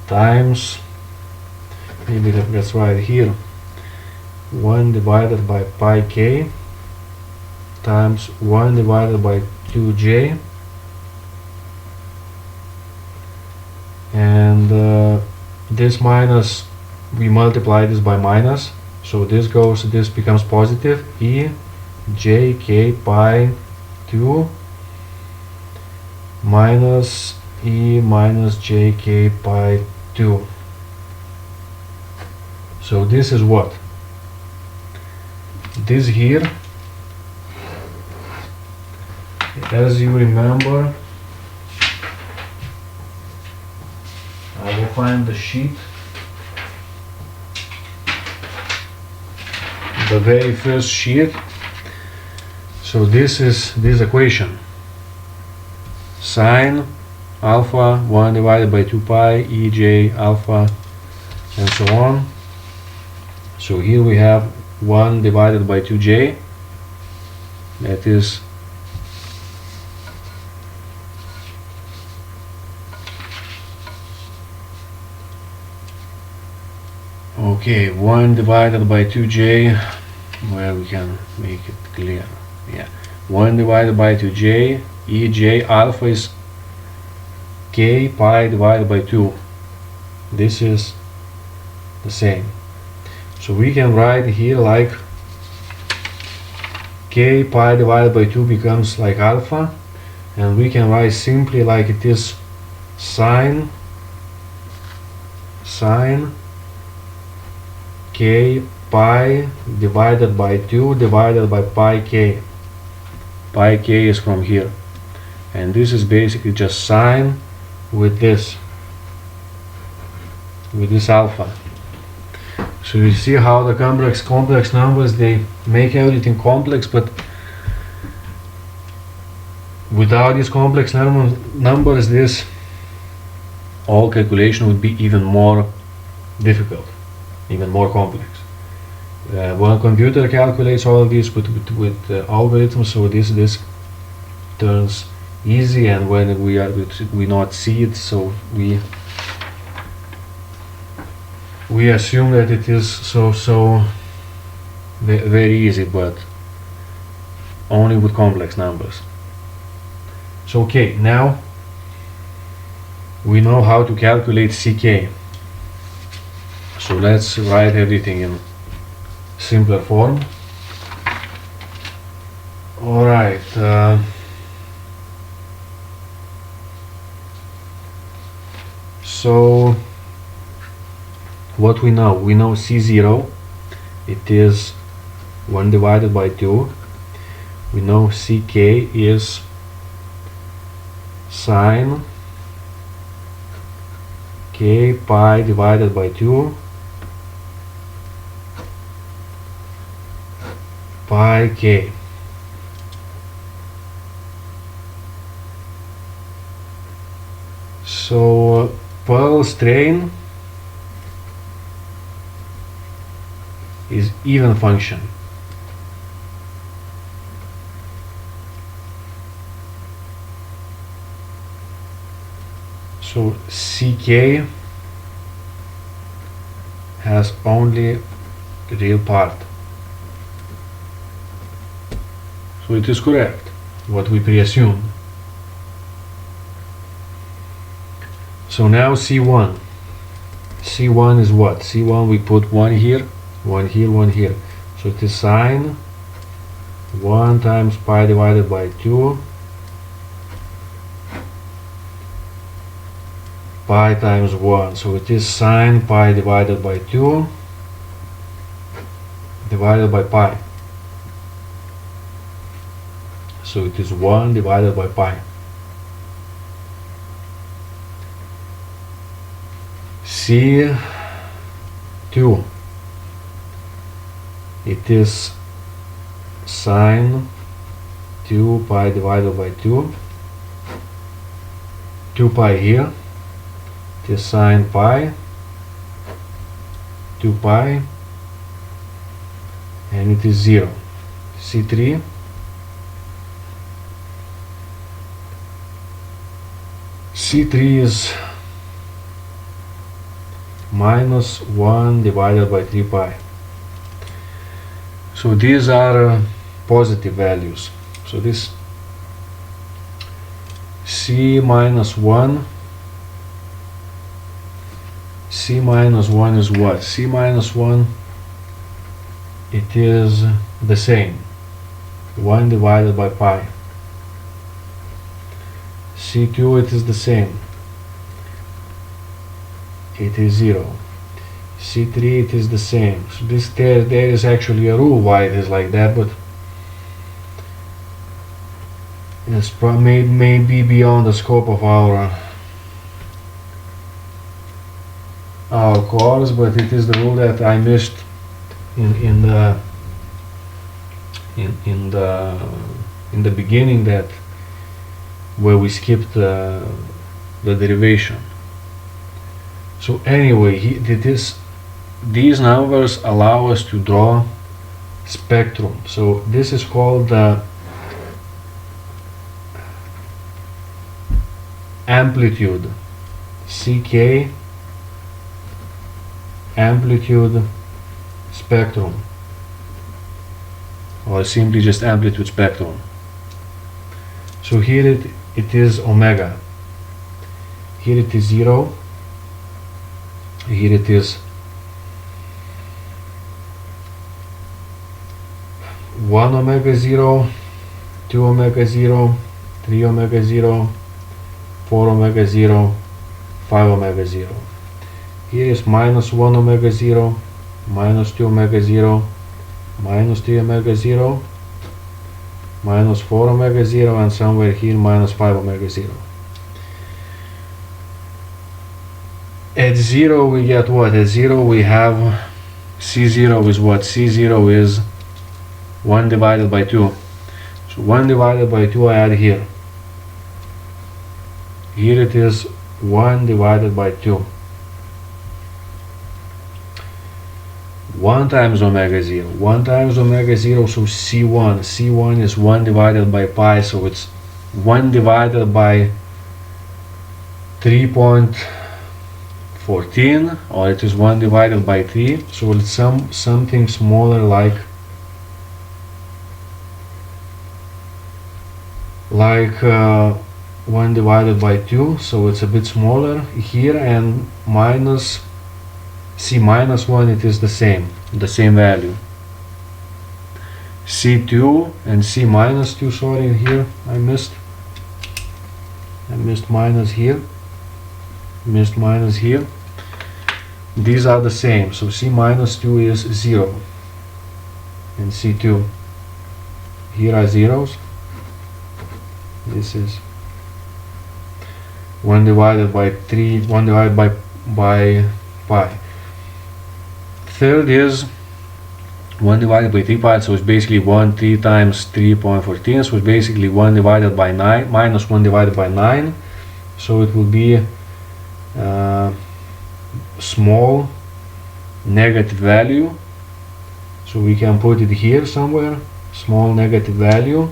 times, maybe let's write here, 1 divided by pi k times 1 divided by 2j, and this minus, we multiply this by minus, so this becomes positive, e jk pi 2 minus e minus jk pi 2. So this is what? This here, as you remember, I will find the sheet, the very first sheet. So this is this equation, sine alpha 1 divided by 2 pi ej alpha and so on. So here we have 1 divided by 2j, that is okay, 1 divided by 2j, where we can make it clear. Yeah, 1 divided by 2j, ej alpha is k pi divided by 2. This is the same. So we can write here like k pi divided by 2 becomes like alpha, and we can write simply like it is sine k pi divided by 2 divided by pi k. Pi k is from here, and this is basically just sine with this alpha. So you see how the complex numbers, they make everything complex, but without these complex numbers, this all calculation would be even more difficult, even more complex. When a computer calculates all of these with algorithms, so this turns easy, and when we not see it, so we assume that it is so very easy, but only with complex numbers. So okay, now we know how to calculate ck. So let's write everything in simpler form. Alright, so what we know? We know C0, it is 1 divided by 2. We know ck is sine k pi divided by 2 pi k. So Pearl strain is even function. So ck has only real part. So it is correct, what we pre-assumed. So now C1. C1 is what? C1 we put 1 here, 1 here, 1 here. So it is sine 1 times pi divided by 2 pi times 1. So it is sine pi divided by 2 divided by pi. So it is 1 divided by pi. C2, it is sine 2 pi divided by 2 pi here, it is sine pi 2 pi, and it is 0. C3, is minus 1 divided by 3 pi. So these are positive values. So this C minus 1 is what? C minus 1, it is the same, 1 divided by pi. C2, it is the same, it is 0. C3, it is the same. So this there is actually a rule why it is like that, but it's may be beyond the scope of our course, but it is the rule that I missed in the beginning, that where we skipped the derivation. So anyway, these numbers allow us to draw spectrum. So this is called the amplitude, ck amplitude spectrum, or simply just amplitude spectrum. So here it is omega, here it is 0, here it is 1 omega 0, 2 omega 0, 3 omega 0, 4 omega 0, 5 omega 0. Here is minus 1 omega 0, minus 2 omega 0, minus 3 omega 0, minus 4 omega 0, and somewhere here minus 5 omega 0. At 0 we get what? At 0 we have C0 is what? C0 is 1 divided by 2. So 1 divided by 2 I add here. Here it is 1 divided by 2. 1 times omega 0. 1 times omega 0, so C1. C1 is 1 divided by pi, so it's 1 divided by 3.14, or it is 1 divided by 3, so it's something smaller like 1 divided by 2, so it's a bit smaller here, and minus C minus 1, it is the same value. C2 and C minus 2, sorry, here I missed minus here, these are the same, so C minus 2 is 0, and C2, here are zeros, this is 1 divided by 3, 1 divided by pi. Third is 1 divided by 3 pi, so it's basically 3 times 3.14, so it's basically 1 divided by 9, minus 1 divided by 9, so it will be small negative value, so we can put it here somewhere, small negative value.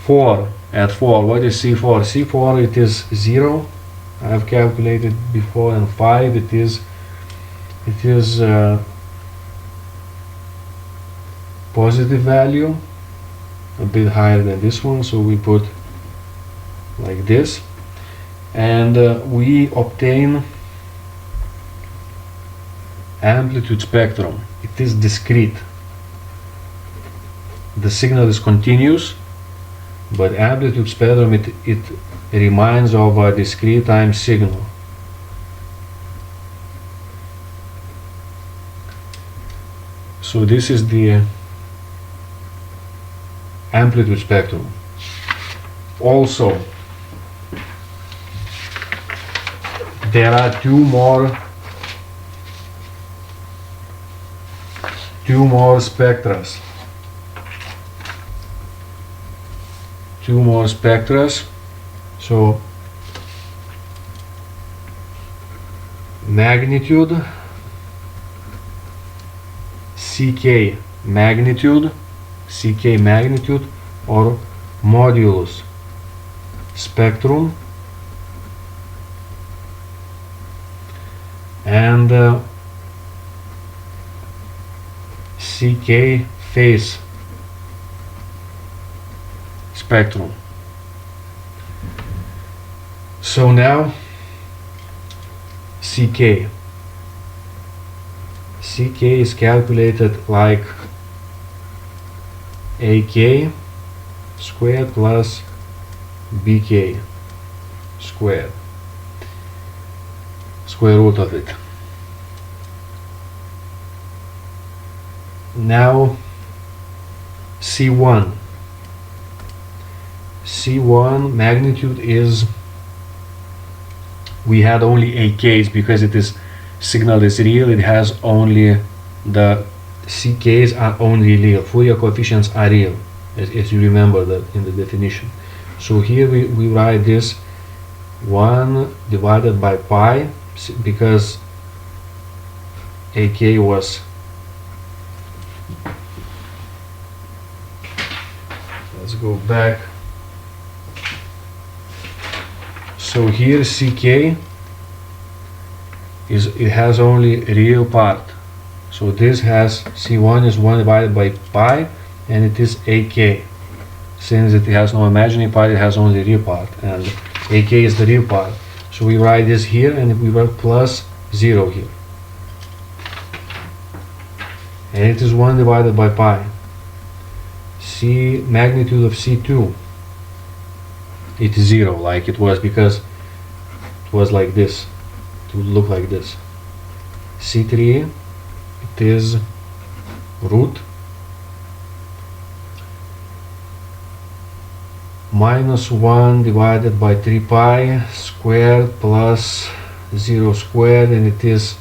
4, at 4, what is C4? C4, it is 0, I have calculated before, and 5, it is positive value, a bit higher than this one, so we put like this, and we obtain amplitude spectrum. It is discrete. The signal is continuous, but amplitude spectrum, it reminds of a discrete time signal. So this is the amplitude spectrum. Also, there are two more spectras. Two more spectras. So magnitude, CK magnitude, or modulus spectrum, and CK phase spectrum. So now CK is calculated like AK squared plus BK squared, square root of it. Now C1 magnitude is, we had only AKs because it is signal is real, it has only the CKs are only real, Fourier coefficients are real, as you remember that in the definition. So here we write this 1 divided by pi, because AK was, let's go back. So here CK it has only real part. So this has C1 is 1 divided by pi, and it is AK. Since it has no imaginary part, it has only real part, and AK is the real part. So we write this here, and we write plus 0 here. And it is 1 divided by pi. magnitude of C2, it is 0, like it was, because it was like this. It would look like this. C3, it is root -1 divided by 3 pi squared plus 0 squared, and it is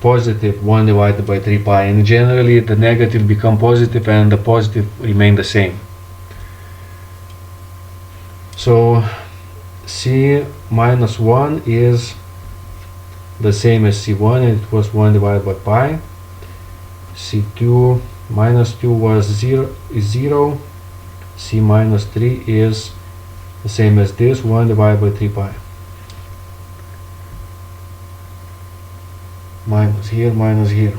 positive 1 divided by 3 pi, and generally the negative become positive and the positive remain the same. So C minus 1 is the same as C1, and it was 1 divided by pi. C2 minus 2 was 0. C minus 3 is the same as this, 1 divided by 3 pi. Minus here, minus here.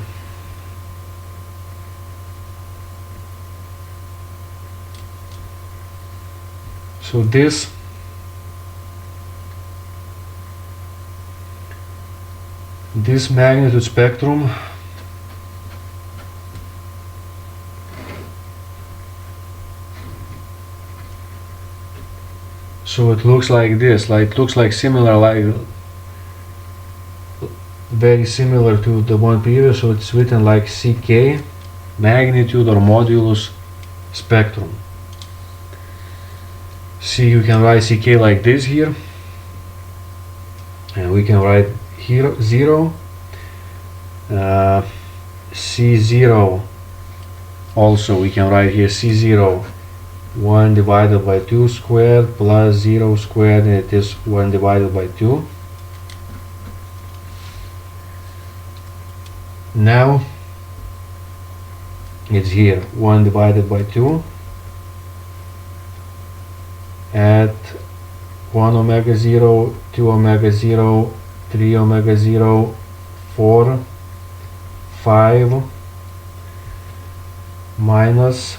So this magnitude spectrum so it looks like this, it looks like similar, very similar to the one previous, so it's written like CK, magnitude or modulus spectrum. See, you can write CK like this here, and we can write here 0, C0 also we can write here C0, 1 divided by 2 squared plus 0 squared, and it is 1 divided by 2. Now it's here 1 divided by 2 at 1 omega 0, 2 omega 0, 3 omega 0, 4, 5 minus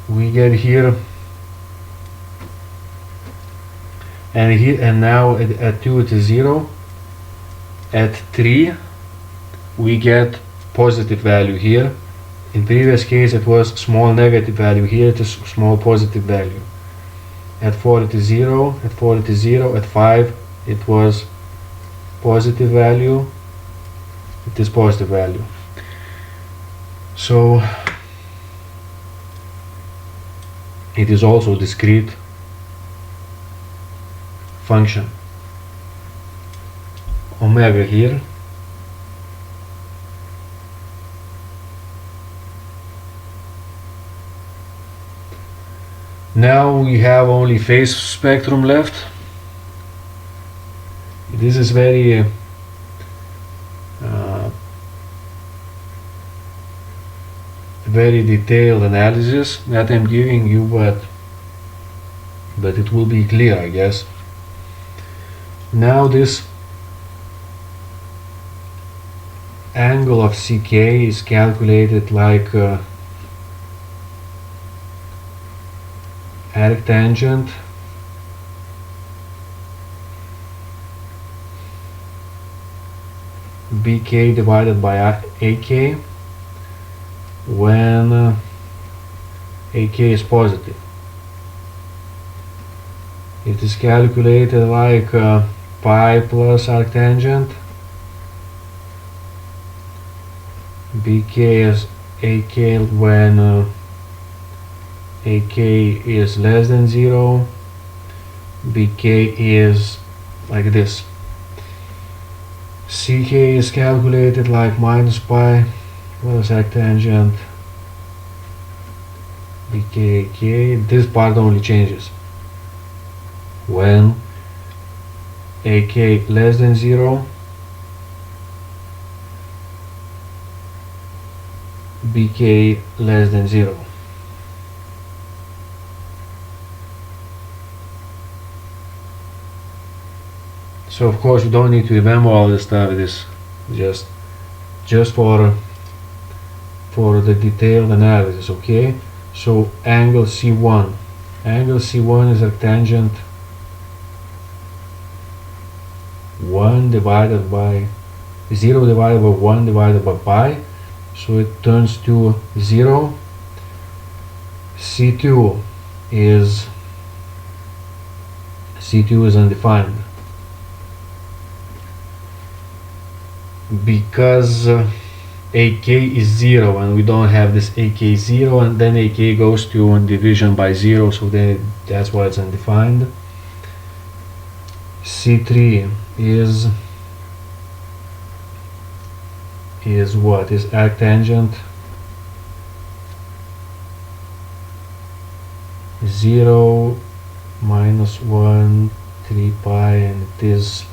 we get here, and now at 2 it is 0. At 3 we get positive value here. In previous case it was small negative value, here it is small positive value. At 4 it is 0, at 4 it is 0, at 5 it was positive value, it is positive value. So it is also discrete function. Omega here, now we have only phase spectrum left. This is very very detailed analysis that I'm giving you, but it will be clear, I guess. Now this angle of CK is calculated like arctangent BK divided by AK when AK is positive. It is calculated like pi plus arctangent BK as AK when AK is less than 0, BK is like this. CK is calculated like minus pi plus arctangent BK AK. This part only changes when AK less than 0, BK less than 0. So of course you don't need to remember all this stuff. It is just for the detailed analysis. Okay, so angle C1 Angle C1 is arctangent 1 divided by 0 divided by 1 divided by pi, so it turns to 0. C2 is undefined because AK is 0 and we don't have this AK 0, and then AK goes to division by 0, so then that's why it's undefined. C3 is what? Is arctangent 0 minus 1 3 pi, and it is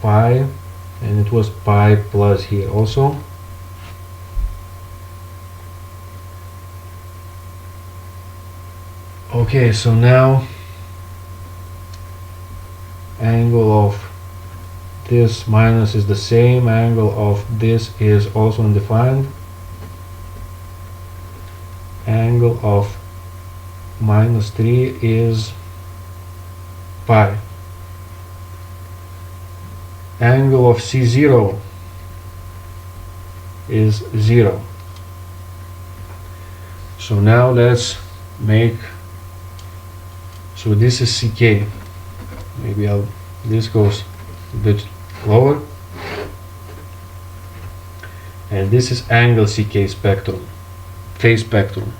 pi, and it was pi plus here also. Okay, so now angle of this minus is the same, angle of this is also undefined. Angle of minus 3 is pi. Angle of C0 is 0. So now let's make, so this is CK. Maybe this goes a bit lower, and this is angle CK spectrum, phase spectrum.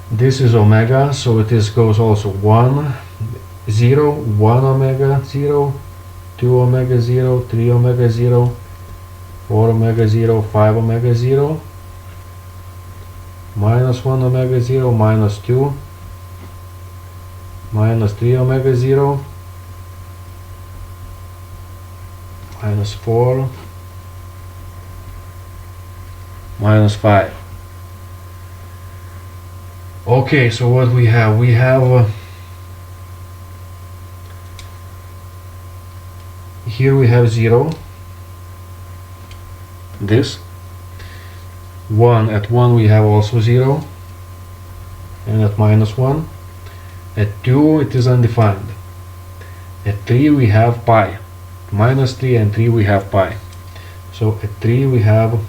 This is omega, so it goes also 1 0 1 omega 0 2 omega 0 3 omega 0 4 omega 0 5 omega 0 minus 1 omega 0 minus 2 minus 3 omega 0 minus 4 minus 5. Okay, so what we have? We have here we have 0, this 1, at 1 we have also 0, and at minus 1. At 2 it is undefined. At 3 we have pi, minus 3 and 3 we have pi. So at 3 we have,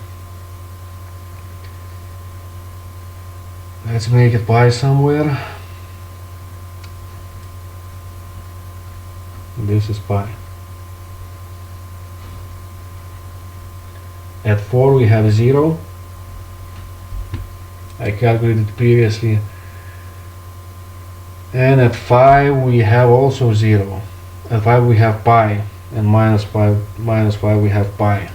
let's make it pi somewhere. This is pi. At 4 we have 0. I calculated previously. And at 5 we have also 0. At 5 we have pi, and minus 5 we have pi.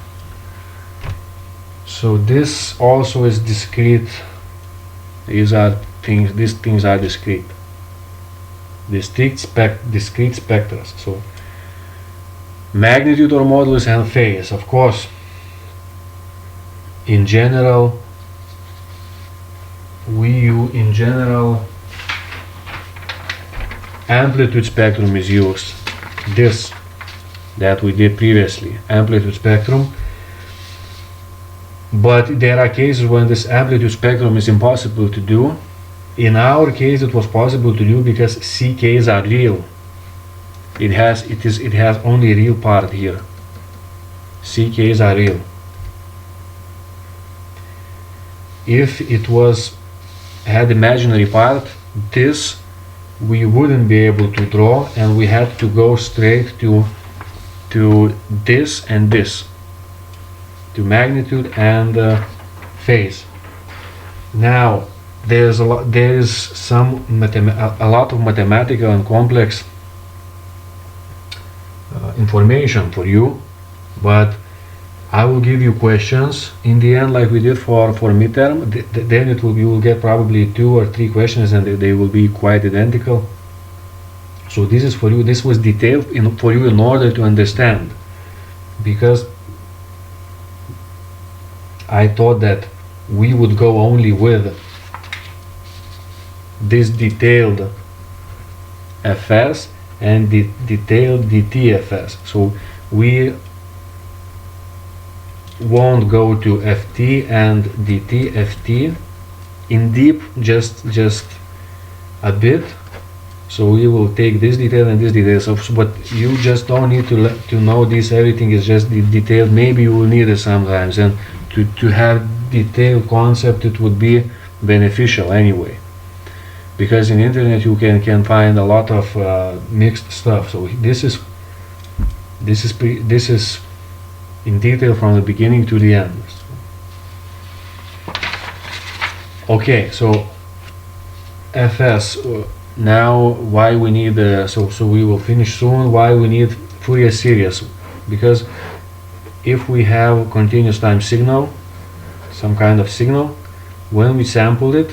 So this also is discrete. These things are discrete. Discrete spectra. So magnitude or modulus and phase. Of course, in general, amplitude spectrum is used. This that we did previously, amplitude spectrum. But there are cases when this amplitude spectrum is impossible to do. In our case, it was possible to do because CKs are real. It has only real part here. CKs are real. If it had imaginary part, this we wouldn't be able to draw, and we had to go straight to this and this, to magnitude and phase. Now there is a lot of mathematical and complex information for you, but I will give you questions in the end, like we did for midterm. Then you will get probably 2 or 3 questions, and they will be quite identical. So this is for you. This was detailed for you in order to understand, because I thought that we would go only with this detailed FS and the detailed DTFS. So we won't go to FT and DTFT in deep just a bit. So we will take this detail and this detail. So, but you just don't need to know this. Everything is just detailed. Maybe you will need it sometimes, and to have detailed concept, it would be beneficial anyway. Because in internet you can find a lot of mixed stuff. So this is in detail from the beginning to the end. Okay, so FS. Now why we need so we will finish soon. Why we need Fourier series? Because if we have continuous time signal, some kind of signal, when we sample it,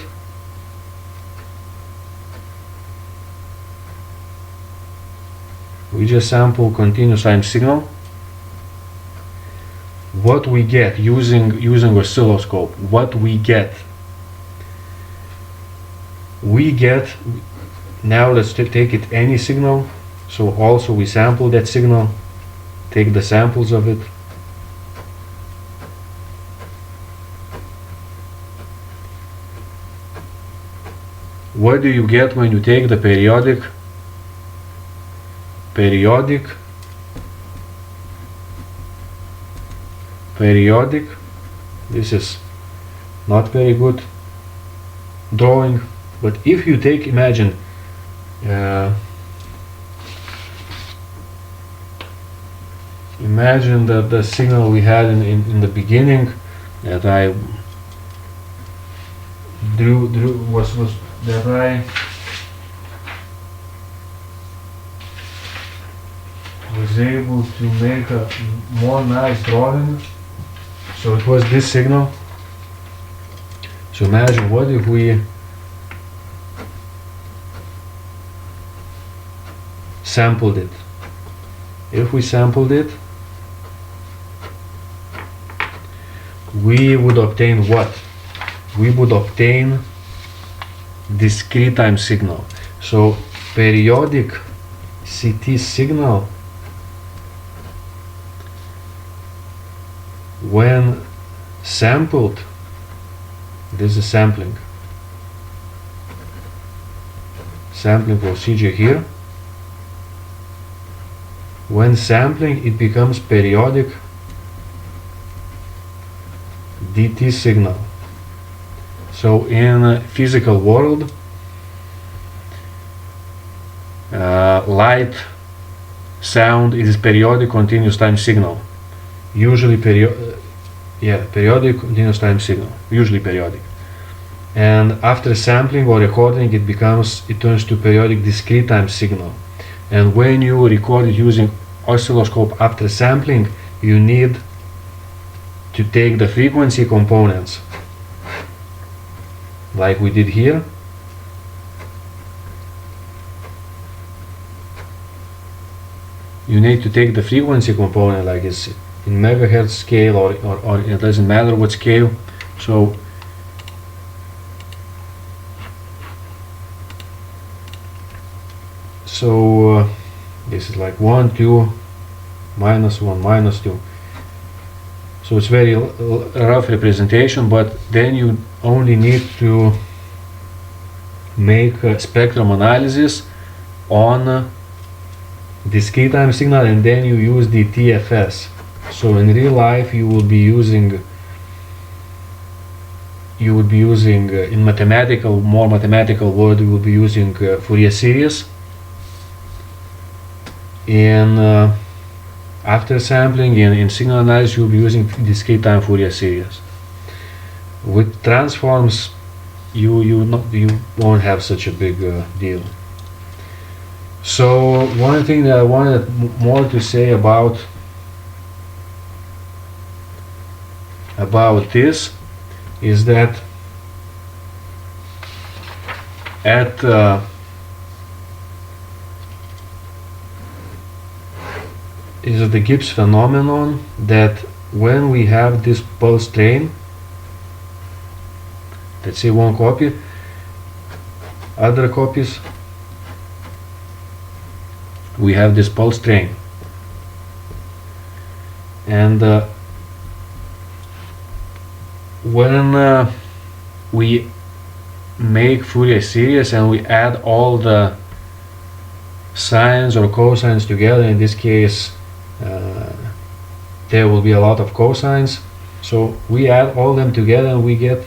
we just sample continuous time signal. What we get using oscilloscope, what we get now let's take it any signal. So also we sample that signal, take the samples of it. What do you get when you take the periodic? This is not very good drawing, but if you take, imagine that the signal we had in the beginning that I drew was that I was able to make a more nice drawing. So it was this signal. So imagine what if we sampled it. If we sampled it, we would obtain what? We would obtain discrete time signal. So periodic CT signal, when sampled, this is sampling procedure here. When sampling, it becomes periodic DT signal. So in a physical world, light, sound is periodic continuous time signal. Usually periodic continuous time signal. Usually periodic. And after sampling or recording, it turns to periodic discrete time signal. And when you record it using oscilloscope after sampling, you need to take the frequency components, like we did here. You need to take the frequency component, like it's in megahertz scale or it doesn't matter what scale. So this is like 1, 2, minus 1, minus 2. So it's very rough representation, but then you only need to make a spectrum analysis on discrete time signal, and then you use the TFS. So in real life you would be using in more mathematical word, you would be using Fourier series. In after sampling in signal analysis, you'll be using discrete time Fourier series. With transforms, you won't have such a big deal. So one thing that I wanted more to say about this is that is the Gibbs phenomenon, that when we have this pulse train, let's say one copy, other copies, we have this pulse train, and when we make Fourier series and we add all the sines or cosines together. In this case there will be a lot of cosines, so we add all them together and we get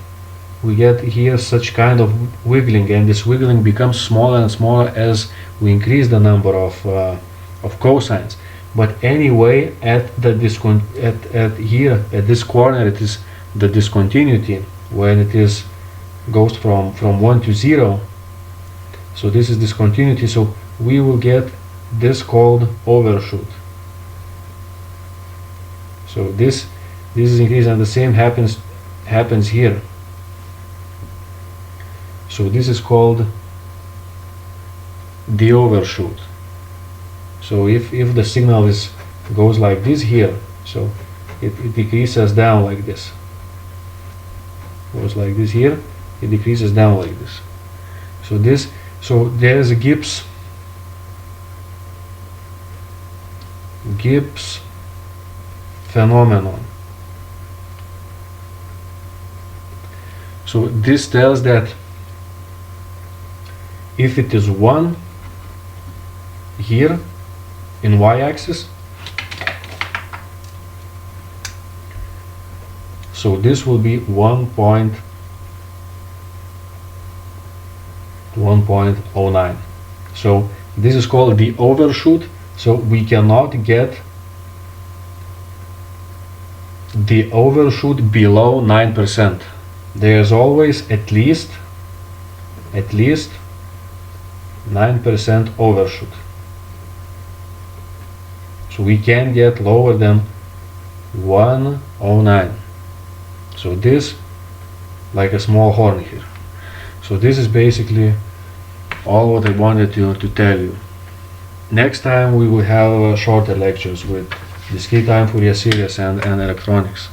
here such kind of wiggling, and this wiggling becomes smaller and smaller as we increase the number of cosines. But anyway, at this corner, it is the discontinuity when it is goes from 1 to 0. So this is discontinuity, so we will get this called overshoot. So this is increased, and the same happens here. So this is called the overshoot. So if the signal goes like this here, so it decreases down like this. Goes like this here, it decreases down like this. So there is a Gibbs phenomenon. So this tells that if it is 1 here in y-axis, so this will be 1.09. So this is called the overshoot. So we cannot get the overshoot below 9%. There's always at least 9% overshoot. So we can get lower than 109. So this, like a small horn here. So this is basically all what I wanted to tell you. Next time we will have shorter lectures with discrete time Fourier series and electronics.